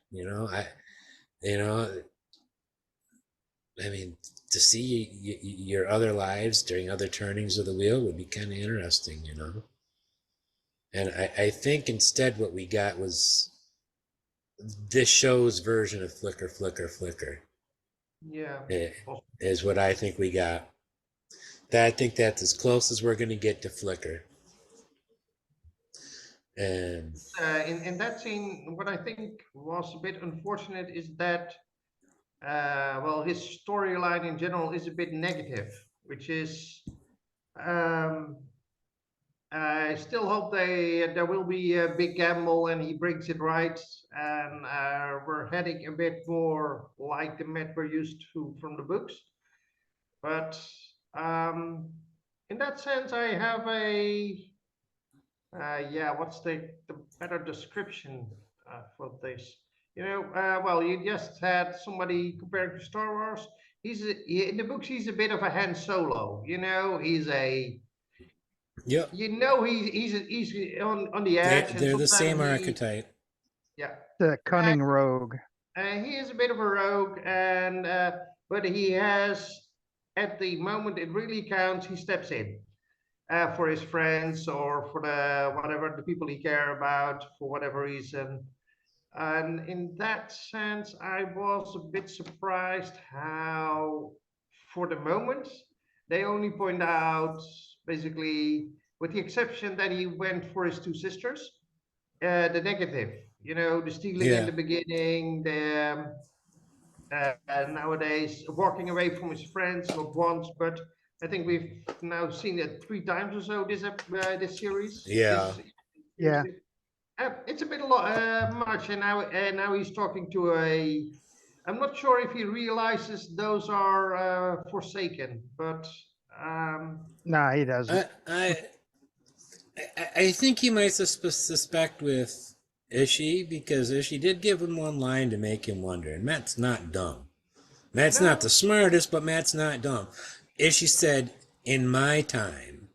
I mean, to see your other lives during other turnings of the wheel would be kind of interesting, And I think instead what we got was this show's version of Flicker, Flicker, Flicker. Yeah. Is what I think we got. I think that's as close as we're going to get to Flicker. And In that scene, what I think was a bit unfortunate is that, well, his storyline in general is a bit negative, which is, um, I still hope there will be a big gamble and he brings it right, and we're heading a bit more like the Met we're used to from the books. But in that sense, I have a yeah, what's the better description for this? Well, you just had somebody compared to Star Wars. In the books, he's a bit of a Han Solo. He's a, yep, he's on the edge, and they're the same sometimes archetype. yeah, The cunning rogue. he is a bit of a rogue, and but he has, at the moment it really counts, he steps in for his friends or for the people he care about for whatever reason. And in that sense, I was a bit surprised how, for the moment, they only point out, basically, with the exception that he went for his two sisters, the negative. The stealing in Yeah, the beginning, the nowadays walking away from his friends, not once, but I think we've now seen it 3 times or so this series. yeah. Yeah. It's a bit a lot much, and now he's talking to a. I'm not sure if he realizes those are Forsaken, but Nah, he doesn't. I think he might suspect with Ishii, because Ishii did give him one line to make him wonder, and Matt's not dumb. Matt's not no, the smartest, but Matt's not dumb. Ishii said, "In my time,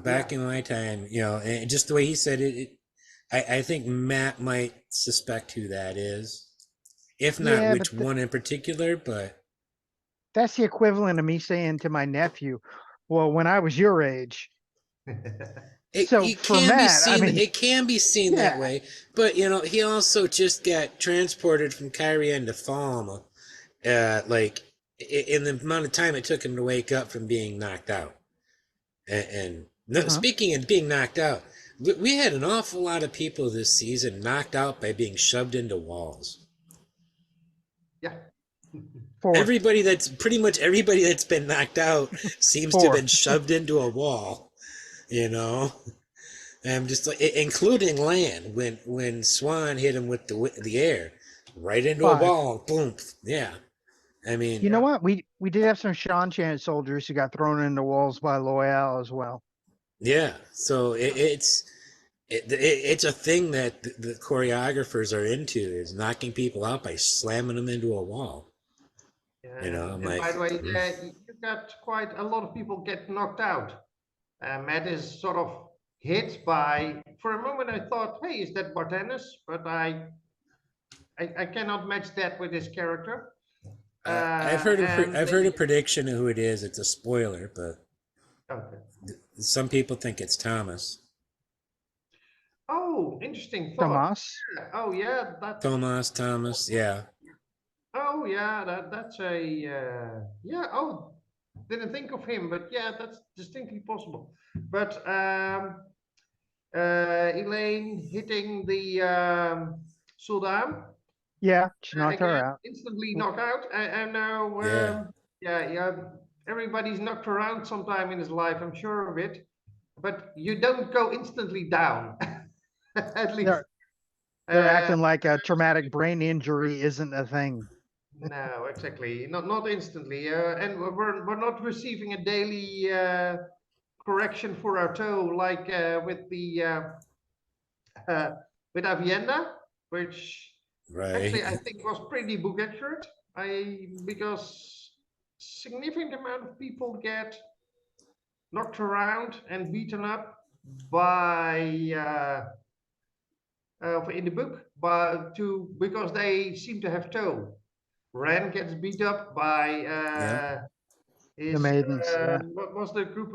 back yeah, in my time, and just the way he said it, I think Matt might suspect who that is, if not Yeah, but which one in particular, but that's the equivalent of me saying to my nephew, well, when I was your age. So it for can be Matt, I seen. mean, It can be seen that yeah, way, but he also just got transported from Kyrian to Falm, like in the amount of time it took him to wake up from being knocked out. And no, uh-huh. speaking of being knocked out, we had an awful lot of people this season knocked out by being shoved into walls. yeah. Four, Pretty much everybody that's been knocked out seems to have four, been shoved into a wall. I'm just like, including Land, when Swan hit him with the air, right into a five. wall, boom. Yeah, I mean, You know Yeah. what? We did have some Shan Chan soldiers who got thrown into walls by Loyal as well. yeah. So it's a thing that the choreographers are into, is knocking people out by slamming them into a wall. I'm And by like, the way, you got quite a lot of people get knocked out. Matt is sort of hit by. For a moment, I thought, "Hey, is that Bartanis?" But I cannot match that with his character. And I've heard a prediction of who it is. It's a spoiler, but okay. some people think it's Thomas. Oh, interesting thought. Tomas. Oh yeah, Thomas, yeah. oh yeah, that's a yeah. Oh, didn't think of him, but yeah, that's distinctly possible. But Elaine hitting the Suldam, Yeah, she knocked her again, out. instantly knocked out. And now, Yeah. yeah, everybody's knocked around sometime in his life, I'm sure of it. But you don't go instantly down, at least. They're Uh, acting like a traumatic brain injury isn't a thing. no, exactly, not instantly. And we're not receiving a daily correction for our toe like with the with Avienda, which Right. actually I think was pretty book accurate. Because significant amount of people get knocked around and beaten up by in the book, because they seem to have toe. Ren gets beat up by Yeah. The his maidens, yeah. what was the group?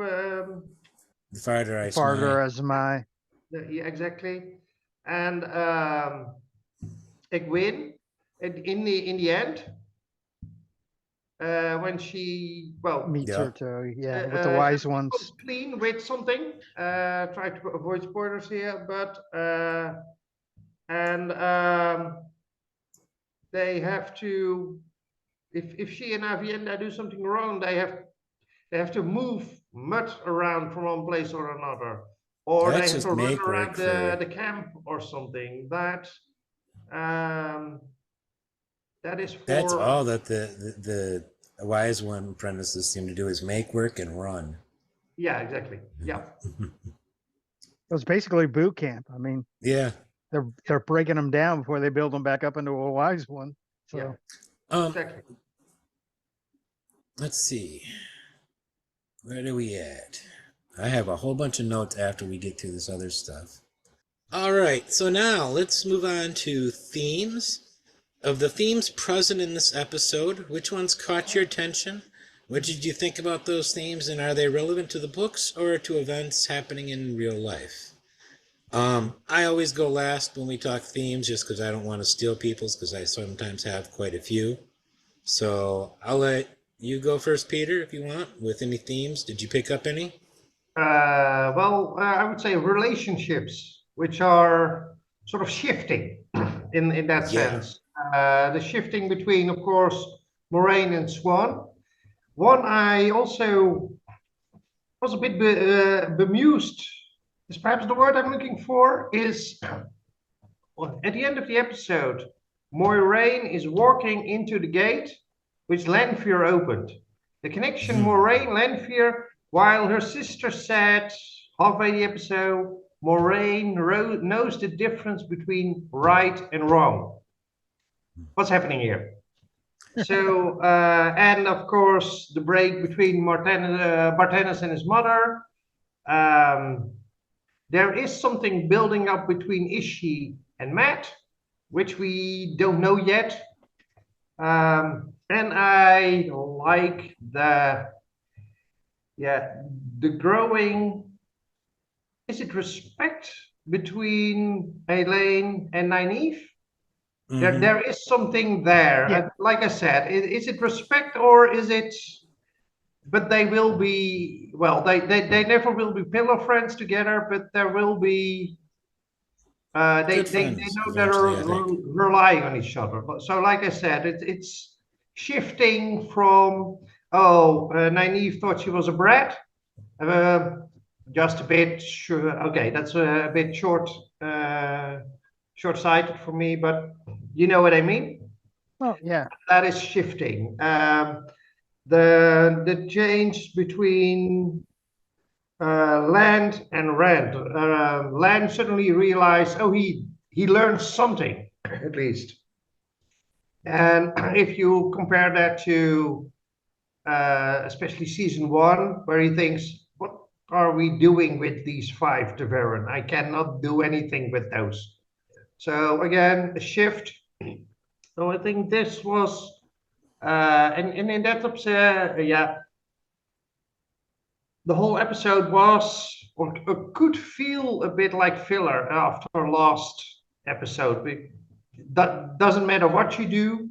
The farther I Farther smile. as my Yeah, exactly. And Egwene, in the end, when she, well, Meets Yeah. her to, yeah, with the wise ones. clean with something. Try to avoid spoilers here, but and they have to. If she and Avienda do something wrong, they have to move mud around from one place or another, or they That's have just to run make around work for. the camp or something. That that is That's for all that the wise one apprentices seem to do is make work and run. yeah, exactly. Yeah. It was basically boot camp. I mean, Yeah. they're breaking them down before they build them back up into a wise one. So Yeah. Um. Exactly. Let's see. Where are we at? I have a whole bunch of notes after we get through this other stuff. All right. So now let's move on to themes. Of the themes present in this episode, which ones caught your attention? What did you think about those themes, and are they relevant to the books or to events happening in real life? I always go last when we talk themes just because I don't want to steal people's, because I sometimes have quite a few. So I'll let you go first, Peter, if you want, with any themes. Did you pick up any? I would say relationships, which are sort of shifting in that Yeah. sense. The shifting between, of course, Moraine and Swan. One I also was a bit bemused, is perhaps the word I'm looking for, is well, at the end of the episode, Moiraine is walking into the gate which Lanfear opened. The connection Moiraine, Lanfear, while her sister said halfway the episode, Moiraine knows the difference between right and wrong. What's happening here? So, and of course, the break between Martinez and his mother. Um, there is something building up between Ishi and Matt, which we don't know yet. And I like the growing, is it respect between Elaine and Nynaeve? There is something there. Yeah. Like I said, is it respect or is it, but they will be, well, they never will be pillow friends together, but there will be, they Good friends, know they're eventually, I think. relying on each other. But so, like I said, it's shifting from, oh, Nynaeve thought she was a brat, just a bit, okay, that's a bit short-sighted for me, but you know what I mean? Oh yeah. That is shifting. The change between Land and Rand. Land suddenly realized, oh, he learned something at least. And if you compare that to especially season 1, where he thinks, what are we doing with these 5 Tavern? I cannot do anything with those. So again, a shift. So I think this was, and in that yeah, the whole episode was, or could feel a bit like filler after last episode. That doesn't matter what you do.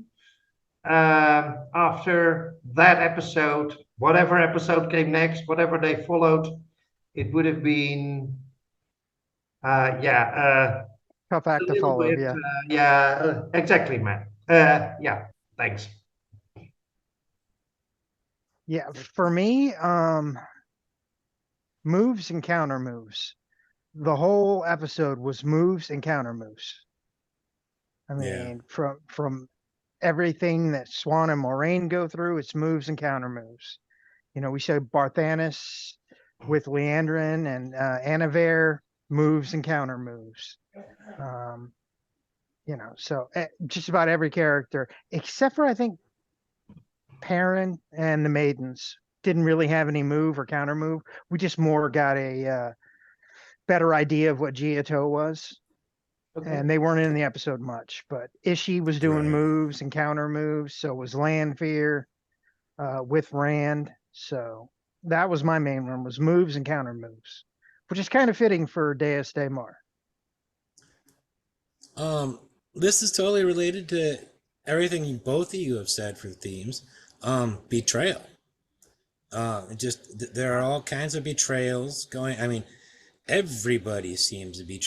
After that episode, whatever episode came next, whatever they followed, it would have been, Tough a act to little follow. bit, Yeah. exactly, man. Yeah, thanks. Yeah. For me, moves and counter moves. The whole episode was moves and counter moves. I mean, from everything that Swan and Moraine go through, it's moves and counter moves. You know, we showed Barthanes with Leandrin and Anaver, moves and counter moves. You know, so just about every character, except for I think Perrin and the Maidens, didn't really have any move or counter move. We just more got a better idea of what Giotto was. Okay. And they weren't in the episode much, but Ishi was doing Right. moves and counter moves. So was Lanfear with Rand. So that was my main one, was moves and counter moves, which is kind of fitting for Deus de Mar. This is totally related to everything both of you have said for themes. betrayal. There are all kinds of betrayals going. I mean, everybody seems to be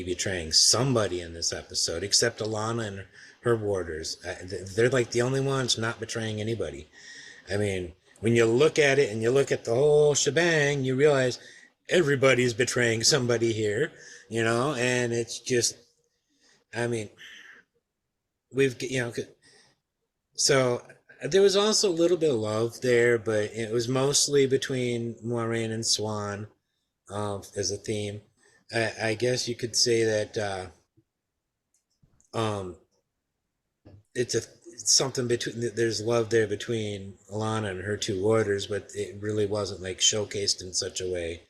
betraying somebody in this episode, except Alana and her warders. They're like the only ones not betraying anybody. I mean, when you look at it and you look at the whole shebang, you realize everybody's betraying somebody here, and it's just, I mean, so there was also a little bit of love there, but it was mostly between Moiraine and Swan as a theme. I guess you could say that it's something between. There's love there between Alana and her two warders, but it really wasn't like showcased in such a way,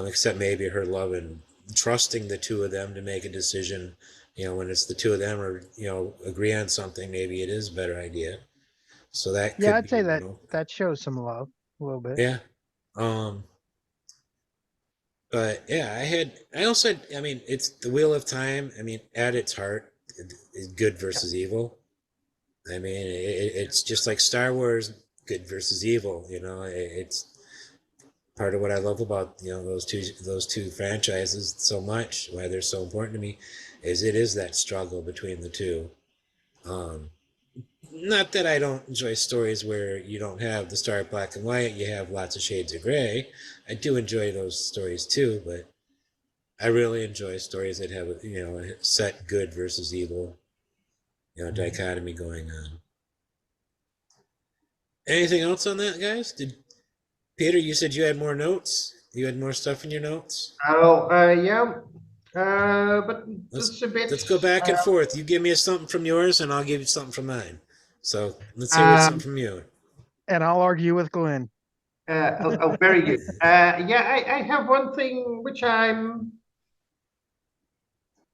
except maybe her love and trusting the two of them to make a decision. When it's the two of them, or agree on something, maybe it is a better idea. So that Yeah, could I'd be, say that shows some love a little bit. yeah. But yeah, I also had, I mean, it's the Wheel of Time. I mean, at its heart, is good versus evil. I mean, it's just like Star Wars, good versus evil. It's part of what I love about those two franchises so much. Why they're so important to me, is it is that struggle between the two. Not that I don't enjoy stories where you don't have the stark black and white, you have lots of shades of gray. I do enjoy those stories too, but I really enjoy stories that have a set good versus evil, dichotomy going on. Anything else on that, guys? Peter, you said you had more notes? You had more stuff in your notes? Oh, yeah. But Let's that's a bit. let's go back and forth. You give me something from yours, and I'll give you something from mine. So let's hear something from you. And I'll argue with Glenn. Very good. Yeah, I have one thing which I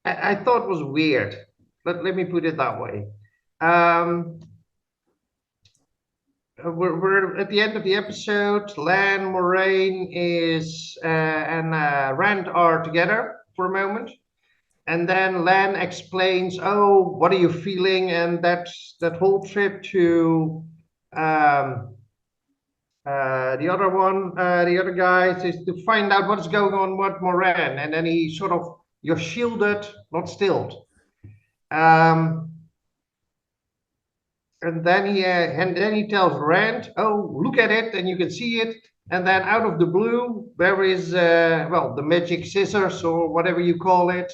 thought was weird. Let me put it that way. We're at the end of the episode. Lan, Moraine and Rand are together for a moment. And then Lan explains, "Oh, what are you feeling?" And that whole trip to the other guys, is to find out what's going on with Moran. And then he sort of, "You're shielded, not stilled." And then he tells Rand, "Oh, look at it," and you can see it. And then out of the blue, there is the magic scissors or whatever you call it.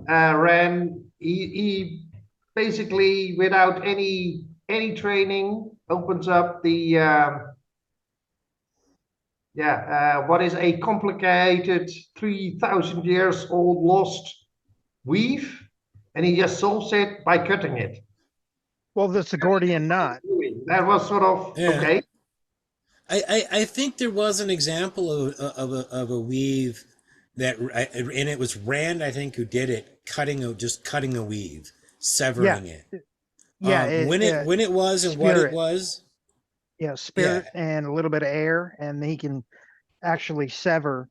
Rand, he basically, without any training, opens up the what is a complicated 3,000 years old lost weave, and he just solves it by cutting it. Well, the Sigordian knot. That was sort of okay. I think there was an example of a weave and it was Rand, I think, who did it, cutting a weave, severing it. Yeah, when it was and spirit. what it was. Yeah, spirit and a little bit of air, and he can actually sever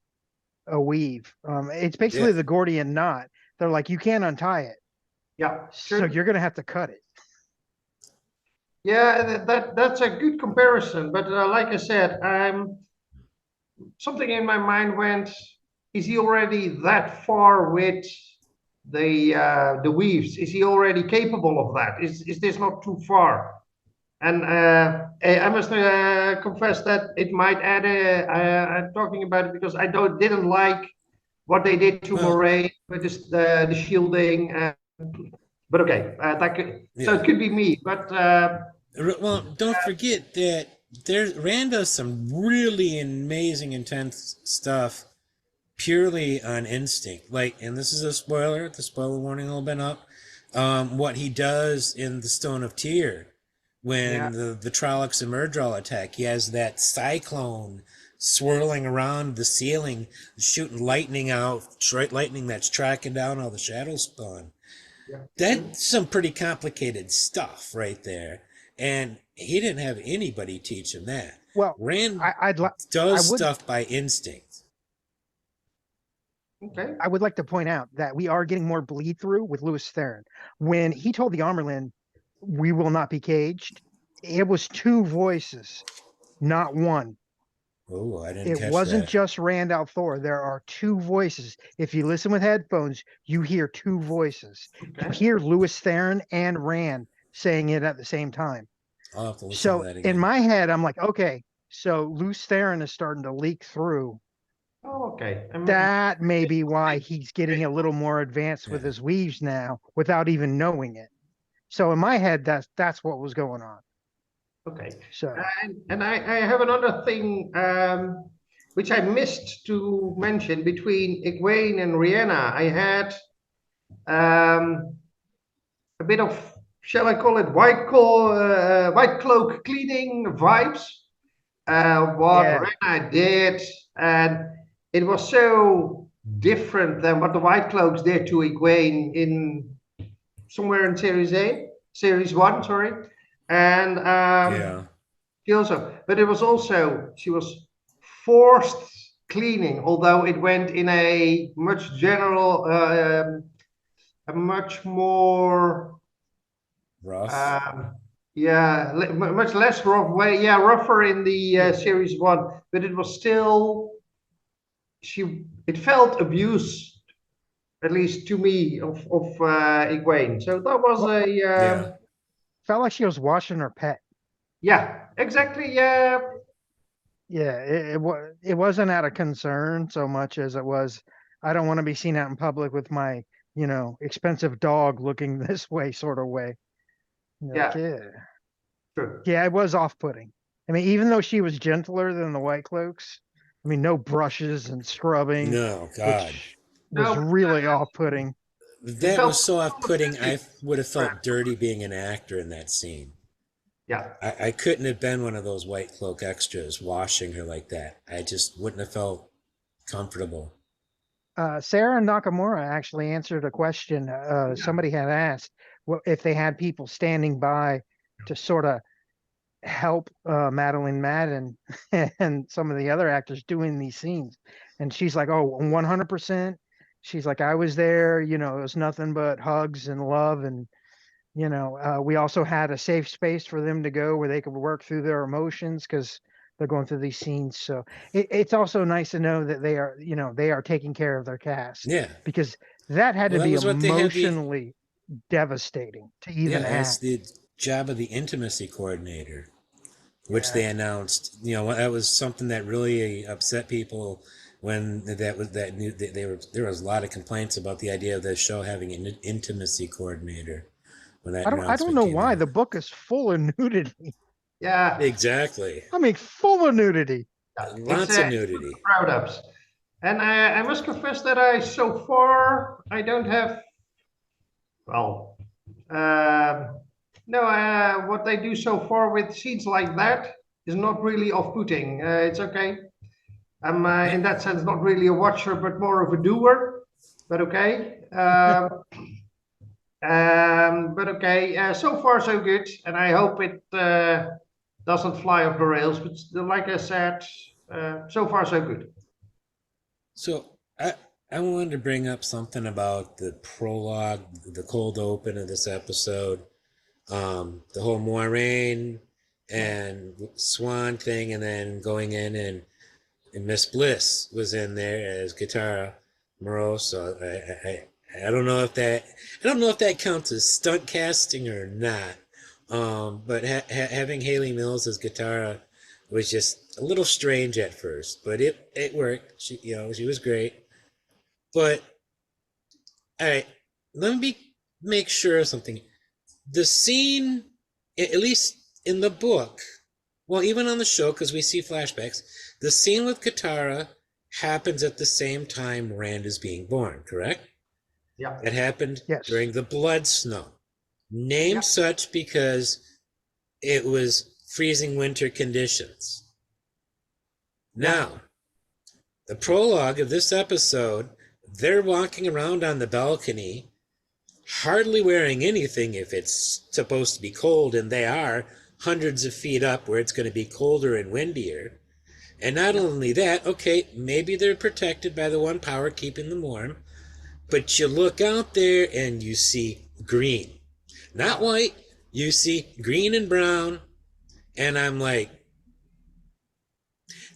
a weave. It's basically the Gordian knot. They're like, you can't untie it. Yeah, so you're gonna have to cut it. Yeah, that's a good comparison. But like I said, something in my mind went: is he already that far with the weaves? Is he already capable of that? Is this not too far? And I must confess that it might add. I'm talking about it because I didn't like what they did to Moraine with the shielding. But okay, so it could be me. But well, don't forget that Rand does some really amazing, intense stuff purely on instinct. Like, and this is a spoiler. The spoiler warning will been up. What he does in the Stone of Tyr, when the Trollocs and Murdral attack, he has that cyclone swirling around the ceiling, shooting lightning out, lightning that's tracking down all the shadow spawn. That's some pretty complicated stuff right there. And he didn't have anybody teach him that. Well, Rand does stuff by instinct. Okay. I would like to point out that we are getting more bleed through with Lewis Theron. When he told the Armerlin, "We will not be caged," it was two voices, not one. Oh, I didn't It catch wasn't that. just Randall Thor. There are two voices. If you listen with headphones, you hear two voices. You Okay. hear Louis Theron and Rand saying it at the same time. I'll have to listen to So that in again. my head, I'm like, okay, so Louis Theron is starting to leak through. Oh, okay. That may be why he's getting a little more advanced with Yeah. his weaves now without even knowing it. So in my head, that's what was going on. Okay. So And I have another thing which I missed to mention between Egwene and Rihanna. I had a bit of, shall I call it, white cloak cleaning vibes. What yeah, Rena did, and it was so different than what the White Cloaks did to Egwene in somewhere in Series One, sorry, and Yeah. she also, but it was also she was forced cleaning, although it went in a much general, a much more Rough. Um, yeah, much less rough way. Yeah, rougher in the yeah. series one, but it was still she. It felt abuse, at least to me, of Egwene. So that was Well, a Yeah. felt like she was washing her pet. yeah, exactly. Yeah, Yeah, it wasn't out of concern so much as it was, I don't want to be seen out in public with my, expensive dog looking this way sort of way. You're like, yeah, yeah. true. Yeah, it was off-putting. I mean, even though she was gentler than the White Cloaks, I mean, no brushes and scrubbing, No, God. which was No, really off-putting. it That felt was so off-putting. too I would have much. felt dirty being an actor in that scene. Yeah, I couldn't have been one of those white cloak extras washing her like that. I just wouldn't have felt comfortable. Sarah Nakamura actually answered a question yeah, somebody had asked, what if they had people standing by to sort of help Madeline Madden and some of the other actors doing these scenes. And she's like, oh, 100%. She's like, I was there, it was nothing but hugs and love. And, we also had a safe space for them to go where they could work through their emotions because they're going through these scenes. So it's also nice to know that they are taking care of their cast Yeah. because that had Well, to that be was what they had emotionally devastating to yeah, even that's act. the job of the intimacy coordinator, which Yeah. they announced. That was something that really upset people when there was a lot of complaints about the idea of the show having an intimacy coordinator when that I don't announcement know came why out. the book is full of nudity. yeah. Exactly. I mean, full of nudity. It's Lots of nudity. proud ups, and I must confess that I so far I don't have well. No, what they do so far with scenes like that is not really off-putting. It's okay. I'm Yeah. in that sense not really a watcher, but more of a doer. But okay. But okay. So far so good, and I hope it doesn't fly off the rails. But like I said, so far so good. So I wanted to bring up something about the prologue, the cold open of this episode, the whole Moiraine and Swan thing, and then going in and Miss Bliss was in there as Guitarra Moroso. I don't know if that counts as stunt casting or not. But having Haley Mills as Guitarra was just a little strange at first, but it worked. She was great. But all right, let me make sure of something. The scene, at least in the book, well, even on the show, because we see flashbacks, the scene with Katara happens at the same time Rand is being born, correct? Yeah. That happened Yes. during the Blood Snow. Named Yeah. such because it was freezing winter conditions. Yeah. Now, the prologue of this episode, they're walking around on the balcony, hardly wearing anything if it's supposed to be cold, and they are hundreds of feet up where it's going to be colder and windier. And not only that, okay, maybe they're protected by the one power keeping them warm, but you look out there and you see green. Not white, you see green and brown, And I'm like,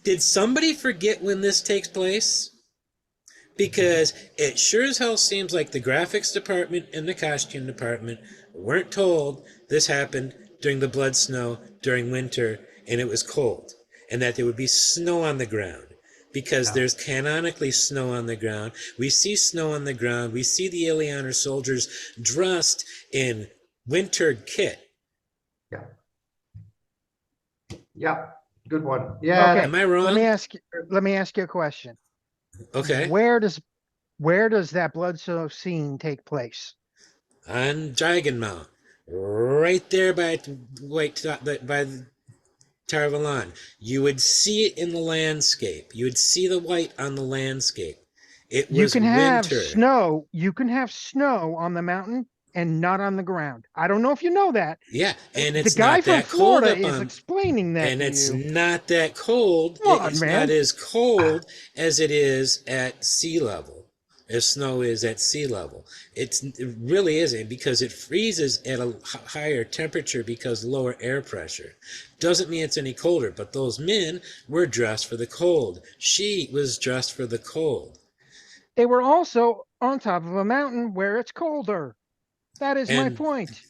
did somebody forget when this takes place? Because it sure as hell seems like the graphics department and the costume department weren't told this happened during the blood snow during winter and it was cold, and that there would be snow on the ground. Because there's canonically snow on the ground. We see snow on the ground. We see the Ilianer soldiers dressed in winter kit. Yeah. Yeah. Good one. Yeah. Okay. Am I wrong? Let me ask you a question. Okay. Where does that blood snow scene take place? On Dragon Mount, right there by Tarvalon. You would see it in the landscape. You would see the white on the landscape. It was winter. You can have snow on the mountain and not on the ground. I don't know if you know that. Yeah, and it's the guy not from that Florida cold up is on, explaining that and to it's you. not that cold. Come on, It's man. not as cold as it is at sea level, as snow is at sea level. It really isn't, because it freezes at a higher temperature because lower air pressure. Doesn't mean it's any colder, but those men were dressed for the cold. She was dressed for the cold. They were also on top of a mountain where it's colder. That is my And point.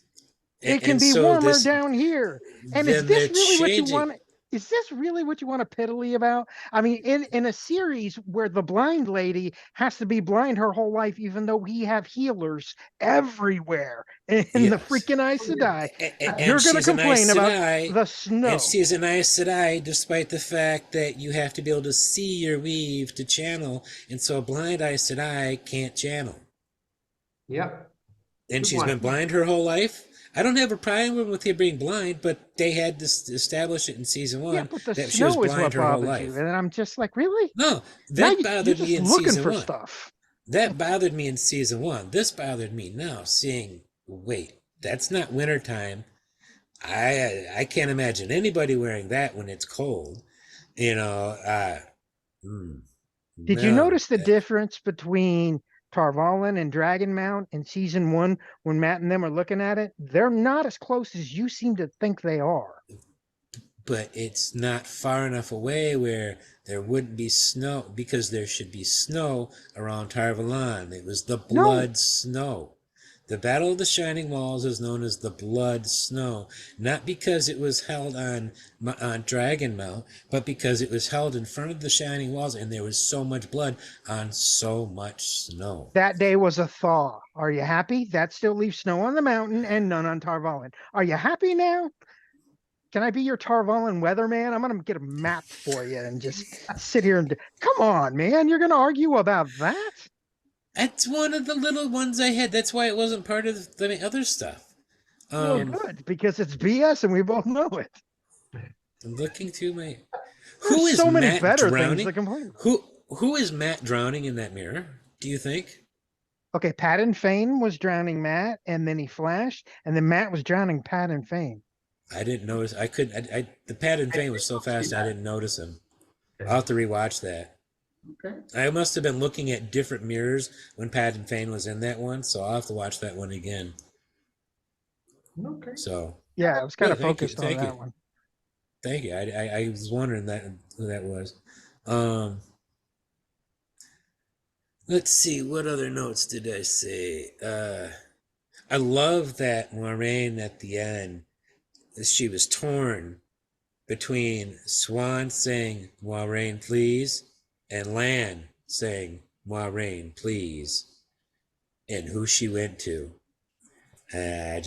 It can and be so warmer this, down here. And then they're changing. Is this really what you want to piddly about? I mean, in a series where the blind lady has to be blind her whole life, even though we have healers everywhere in the Yes. freaking Aes Sedai, And you're going to she's an Aes complain about Sedai, the snow. and she's an Aes Sedai, despite the fact that you have to be able to see your weave to channel, and so a blind Aes Sedai can't channel. Yeah. And Good she's one. been blind her whole life. I don't have a problem with her being blind, but they had to establish it in season 1 Yeah, but the that she was snow is blind what her whole bothers life. you. And I'm just like, really? No, Now that you're bothered just me in looking season for 1. stuff. That bothered me in season 1. This bothered me now, seeing, wait, that's not wintertime. I can't imagine anybody wearing that when it's cold. You know, Did you no. notice the difference between Tarvalin and Dragonmount in season 1 when Matt and them are looking at it? They're not as close as you seem to think they are. But it's not far enough away where there wouldn't be snow, because there should be snow around Tarvalon. It was the blood snow. The Battle of the Shining Walls is known as the Blood Snow, not because it was held on Dragonmount, but because it was held in front of the Shining Walls, and there was so much blood on so much snow. That day was a thaw. Are you happy? That still leaves snow on the mountain and none on Tarvalin. Are you happy now? Can I be your Tarvalin weatherman? I'm going to get a map for you and just sit here and come on, man. You're going to argue about that? That's one of the little ones I had. That's why it wasn't part of the other stuff. Well, good, because it's BS and we both know it. I'm looking through my. There's Who is so many Matt better drowning? things to complain about. Who is Matt drowning in that mirror? Do you think? Okay, Pat and Fane was drowning Matt, and then he flashed, and then Matt was drowning Pat and Fane. I didn't notice. I couldn't. The Pat and Fane was so fast I didn't notice him. I'll have to rewatch that. Okay. I must have been looking at different mirrors when Pat and Fane was in that one, so I'll have to watch that one again. Okay. So Yeah, I was kind of thank you, focused on thank that you. one. Thank you. I was wondering who that was. Let's see, what other notes did I say? I love that Moiraine at the end, she was torn between Swan saying, Moiraine, please, and Lan saying, Moiraine, please, and who she went to. I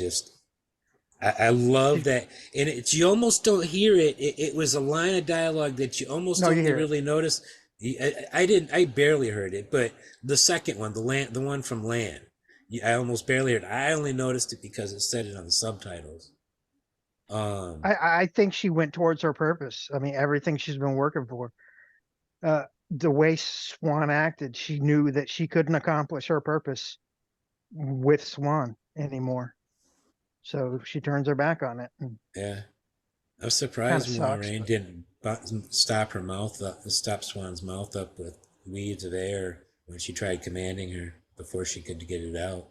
love that. And you almost don't hear it. It was a line of dialogue that you almost only really notice. I barely heard it, but the second one, the one from Lan, I almost barely heard it. I only noticed it because it said it on the subtitles. I think she went towards her purpose. I mean, everything she's been working for. The way Swan acted, she knew that she couldn't accomplish her purpose with Swan anymore. So she turns her back on it. Yeah. I was surprised Moiraine didn't stop Swan's mouth up with weeds of air when she tried commanding her before she could get it out.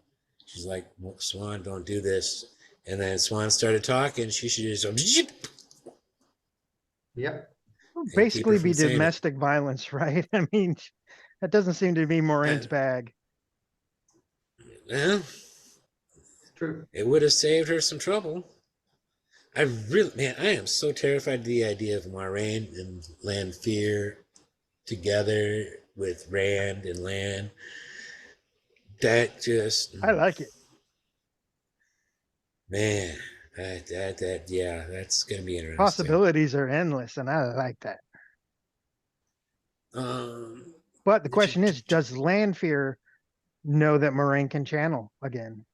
She's like, Swan, don't do this. And then Swan started talking. She should just go, Yeah. and keep her Basically be from saying it. domestic violence, right? I mean, that doesn't seem to be Moraine's Uh, bag. Well, True. it would have saved her some trouble. I really, man, I am so terrified of the idea of Moraine and Lanfear together with Rand and Lan. That just, I like it. man, yeah, that's gonna be interesting. Possibilities are endless, and I like that. Um, But the question is, does Lanfear know that Moraine can channel again?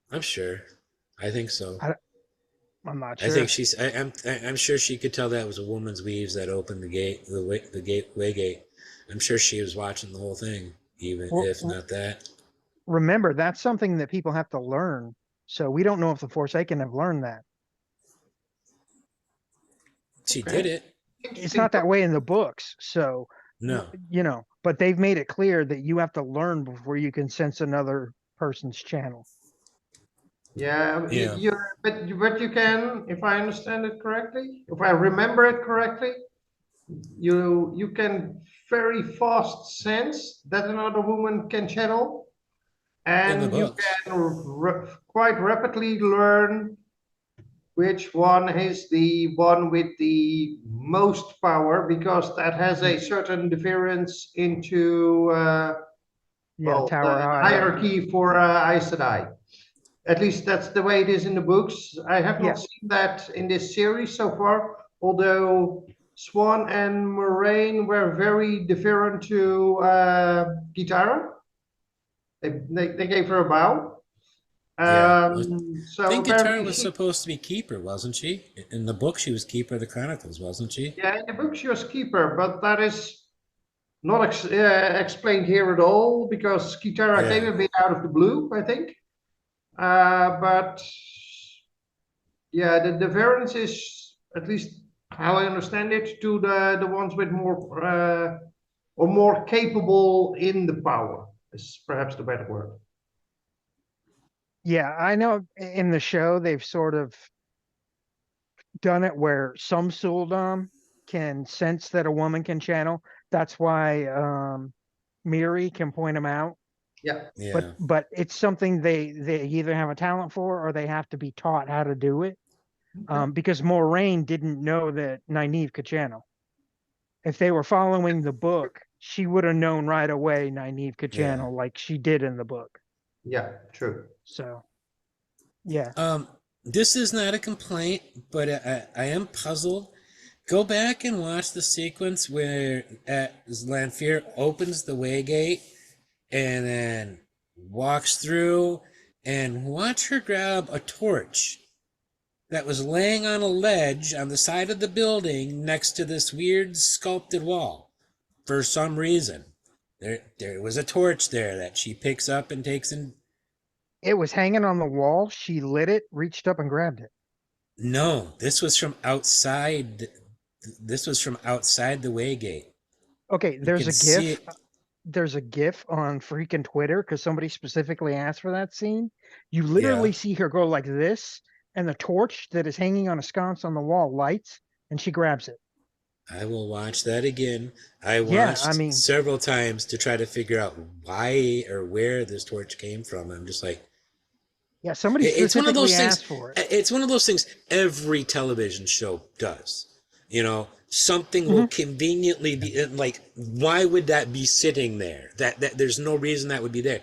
I'm sure. I think so. I'm not I sure. think she's. I'm sure she could tell that was a woman's weaves that opened the gate, way gate. I'm sure she was watching the whole thing, even Well, if not that. remember, that's something that people have to learn. So we don't know if the Forsaken have learned that. She Okay. did it. It's Interesting. not that way in the books. So, No. you know, but they've made it clear that you have to learn before you can sense another person's channel. Yeah, Yeah. but you can, if I understand it correctly, if I remember it correctly, you can very fast sense that another woman can channel, In the and you books. can quite rapidly learn which one is the one with the most power, because that has a certain difference into Yeah, the tower hierarchy for Aes Sedai. At least that's the way it is in the books. I have Yeah. not seen that in this series so far, although Swan and Moraine were very different to Kitara. They gave her a bow. Yeah. I So think Guitar apparently was supposed to be Keeper, wasn't she? In the book, she was Keeper of the Chronicles, wasn't she? yeah, in the book she was keeper, but that is not explained here at all, because Kitara came Yeah. a bit out of the blue, I think. But yeah, the variance is, at least how I understand it, to the ones with more or more capable in the power is perhaps the better word. Yeah, I know in the show they've sort of done it where some Suldam can sense that a woman can channel. That's why Miri can point them out. Yeah, Yeah. But it's something they either have a talent for or they have to be taught how to do it. Because Moraine didn't know that Nynaeve could channel. If they were following the book, she would have known right away Nynaeve could Yeah. channel like she did in the book. yeah, true. So, yeah. This is not a complaint, but I am puzzled. Go back and watch the sequence where Lanfear opens the waygate and then walks through, and watch her grab a torch that was laying on a ledge on the side of the building next to this weird sculpted wall. For some reason, there was a torch there that she picks up and takes in. It was hanging on the wall. She lit it, reached up and grabbed it. No, this was from outside. This was from outside the waygate. Okay, You there's can a see GIF. it. There's a GIF on freaking Twitter because somebody specifically asked for that scene. You Yeah. literally see her go like this, and the torch that is hanging on a sconce on the wall lights, and she grabs it. I will watch that again. I Yeah, watched I mean, several times to try to figure out why or where this torch came from. I'm just like, yeah, somebody it's one of specifically those things. asked for it. It's one of those things every television show does. You know, something Mm-hmm. will conveniently be like, why would that be sitting there? That there's no reason that would be there.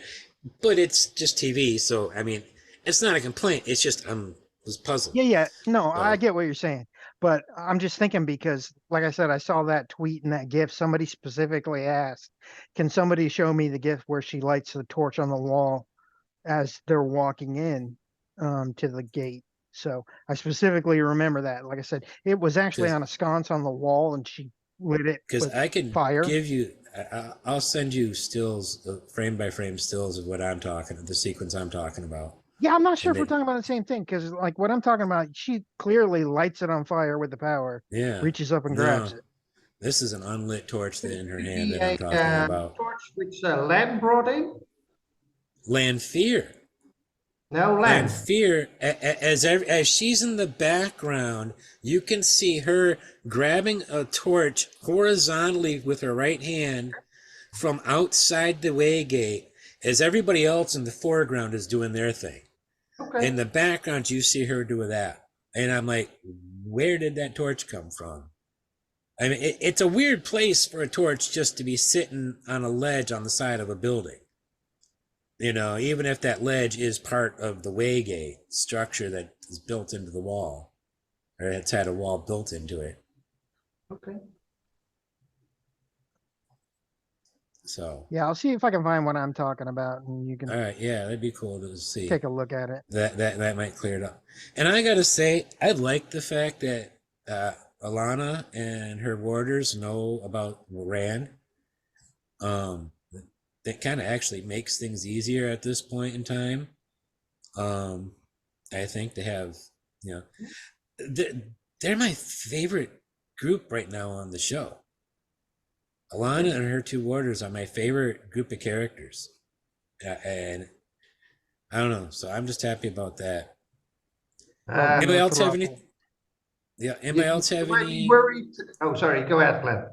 But it's just TV, so I mean, it's not a complaint. It's just was puzzled. Yeah. No, I So, get what you're saying. But I'm just thinking because, like I said, I saw that tweet and that GIF. Somebody specifically asked, can somebody show me the GIF where she lights the torch on the wall as they're walking in to the gate? So I specifically remember that. Like I said, it was actually on a sconce on the wall and she lit it because with I can fire. give you, I'll send you stills, frame by frame stills of what I'm talking, the sequence I'm talking about. Yeah, I'm not sure And if we're then, talking about the same thing because, like, what I'm talking about, she clearly lights it on fire with the power, yeah, reaches up and grabs no, it. this is an unlit torch that in her Could hand be that I'm a talking about. torch which Lan brought in. Lanfear. No, Len. Lanfear, as she's in the background, you can see her grabbing a torch horizontally with her right hand from outside the way gate, as everybody else in the foreground is doing their thing. Okay. In the background, you see her do that. And I'm like, where did that torch come from? I mean, it's a weird place for a torch just to be sitting on a ledge on the side of a building. You know, even if that ledge is part of the waygate structure that is built into the wall, or it's had a wall built into it. Okay. So. Yeah, I'll see if I can find what I'm talking about, and you can All right, yeah, that'd be cool to see. take a look at it. That might clear it up. And I gotta say, I like the fact that Alana and her warders know about Rand. That kind of actually makes things easier at this point in time. I think to have, you know, they're my favorite group right now on the show. Alana and her two warders are my favorite group of characters, and I don't know. So I'm just happy about that. Anybody else have any? Yeah. Anybody else have any? Worried? Oh, sorry. Go ahead, Glenn.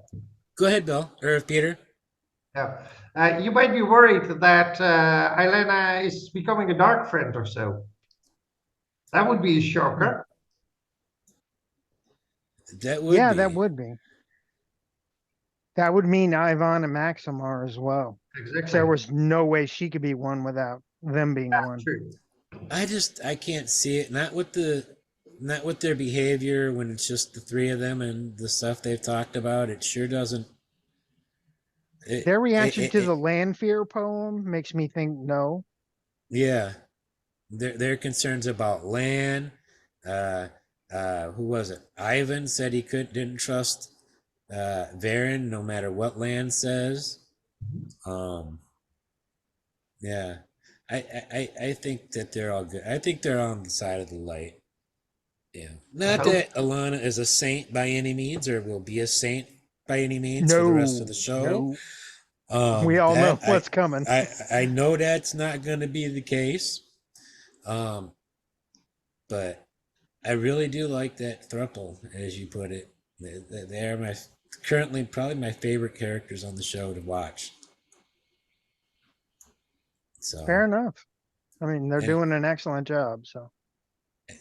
Go ahead, Bill or Peter. Yeah. You might be worried that Helena is becoming a dark friend or so. That would be a shocker. That would be. That would be. That would mean Ivan and Maximar as well. Exactly. There was no way she could be one without them being one. True. I can't see it. Not with their behavior when it's just the three of them and the stuff they've talked about. It sure doesn't. Their reaction to the Lanfear poem makes me think no. Yeah. Their concerns about Lan. Who was it? Ivan said he didn't trust Varen no matter what Lan says. Yeah. I think that they're all good. I think they're on the side of the light. Yeah. Not that Alana is a saint by any means or will be a saint by any means for the rest of the show. No. We all know what's coming. I know that's not going to be the case. But I really do like that throuple, as you put it. They're currently probably my favorite characters on the show to watch. So fair enough. I mean, they're doing an excellent job. So,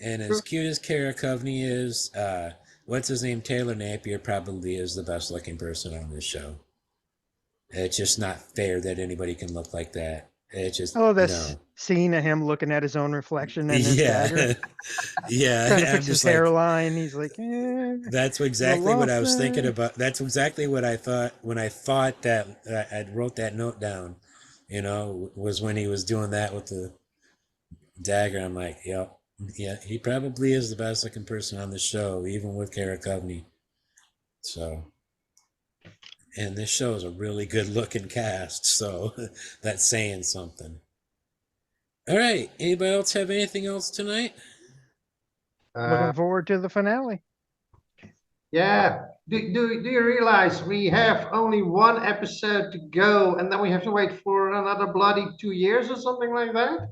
and as cute as Kara Coveney is, what's his name? Taylor Napier probably is the best looking person on this show. It's just not fair that anybody can look like that. It's just scene of him looking at his own reflection in his dagger. Yeah, trying to fix his hairline. He's like, that's exactly what I was thinking about. That's exactly what I thought when I thought that I wrote that note down. You know, was when he was doing that with the dagger. I'm like, yeah, he probably is the best looking person on the show, even with Kara Coveney. So. And this show is a really good looking cast, so that's saying something. All right. Anybody else have anything else tonight? Looking forward to the finale. Yeah. Do you realize we have only one episode to go and then we have to wait for another bloody 2 years or something like that?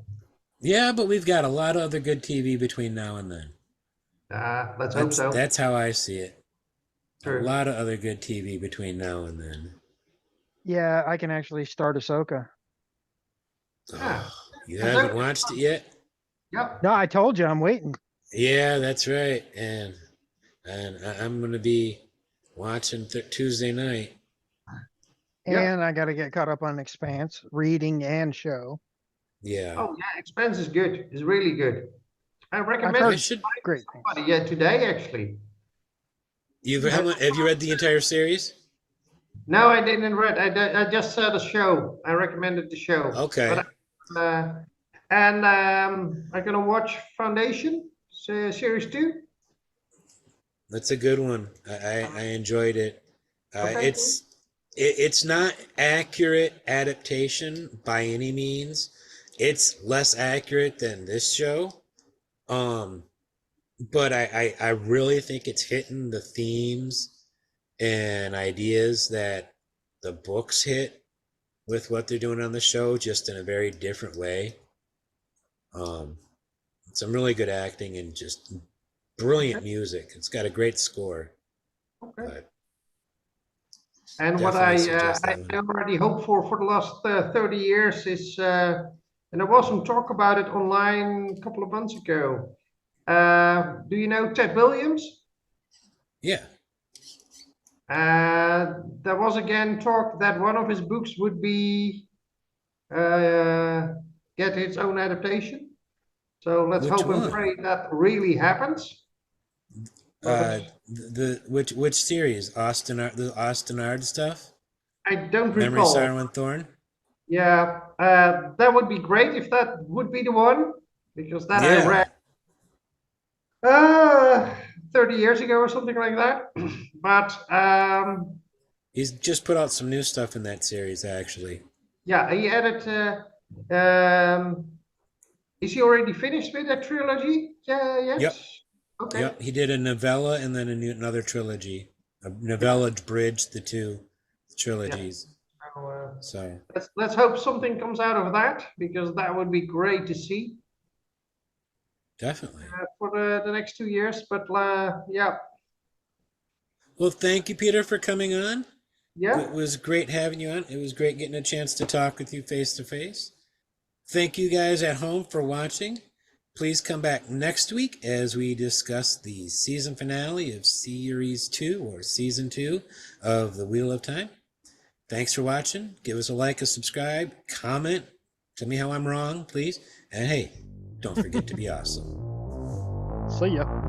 Yeah, but we've got a lot of other good TV between now and then. Let's hope so. That's how I see it. True. A lot of other good TV between now and then. Yeah, I can actually start Ahsoka. You haven't watched it yet? Yep. No, I told you I'm waiting. Yeah, that's right. And I'm going to be watching Tuesday night. And I got to get caught up on Expanse, reading and show. Yeah. Oh, yeah. Expanse is good. It's really good. I recommend it. Great. Yeah, today, actually. Have you read the entire series? No, I didn't read. I just saw the show. I recommended the show. Okay. But, I'm gonna watch Foundation series 2. That's a good one. I enjoyed it. Okay. It's not accurate adaptation by any means. It's less accurate than this show. But I really think it's hitting the themes and ideas that the books hit with what they're doing on the show, just in a very different way. Some really good acting and just brilliant music. It's got a great score. Okay. But And what definitely suggest I that one. already hoped for the last 30 years is, and there was some talk about it online a couple of months ago. Do you know Ted Williams? Yeah. There was again talk that one of his books would be get its own adaptation. So let's Which hope and one? pray that really happens. But The which series? The Austin stuff? I don't Memory, recall. Sorrow, and Thorn? Yeah, that would be great if that would be the one, because that I Yeah. read uh, 30 years ago or something like that. But He's just put out some new stuff in that series, actually. yeah, he added. Is he already finished with that trilogy? Yeah, yet? Yep. Okay. Yep. He did a novella and then another trilogy. A Yeah. novella bridged the two Yeah. trilogies. So, So let's hope something comes out of that, because that would be great to see definitely. for the next 2 years. But yeah, Well, thank you, Peter, for coming on. yeah, It was great having you on. It was great getting a chance to talk with you face to face. Thank you guys at home for watching. Please come back next week as we discuss the season finale of Series 2 or Season 2 of The Wheel of Time. Thanks for watching. Give us a like, a subscribe, comment. Tell me how I'm wrong, please. And hey, don't forget to be awesome. See ya.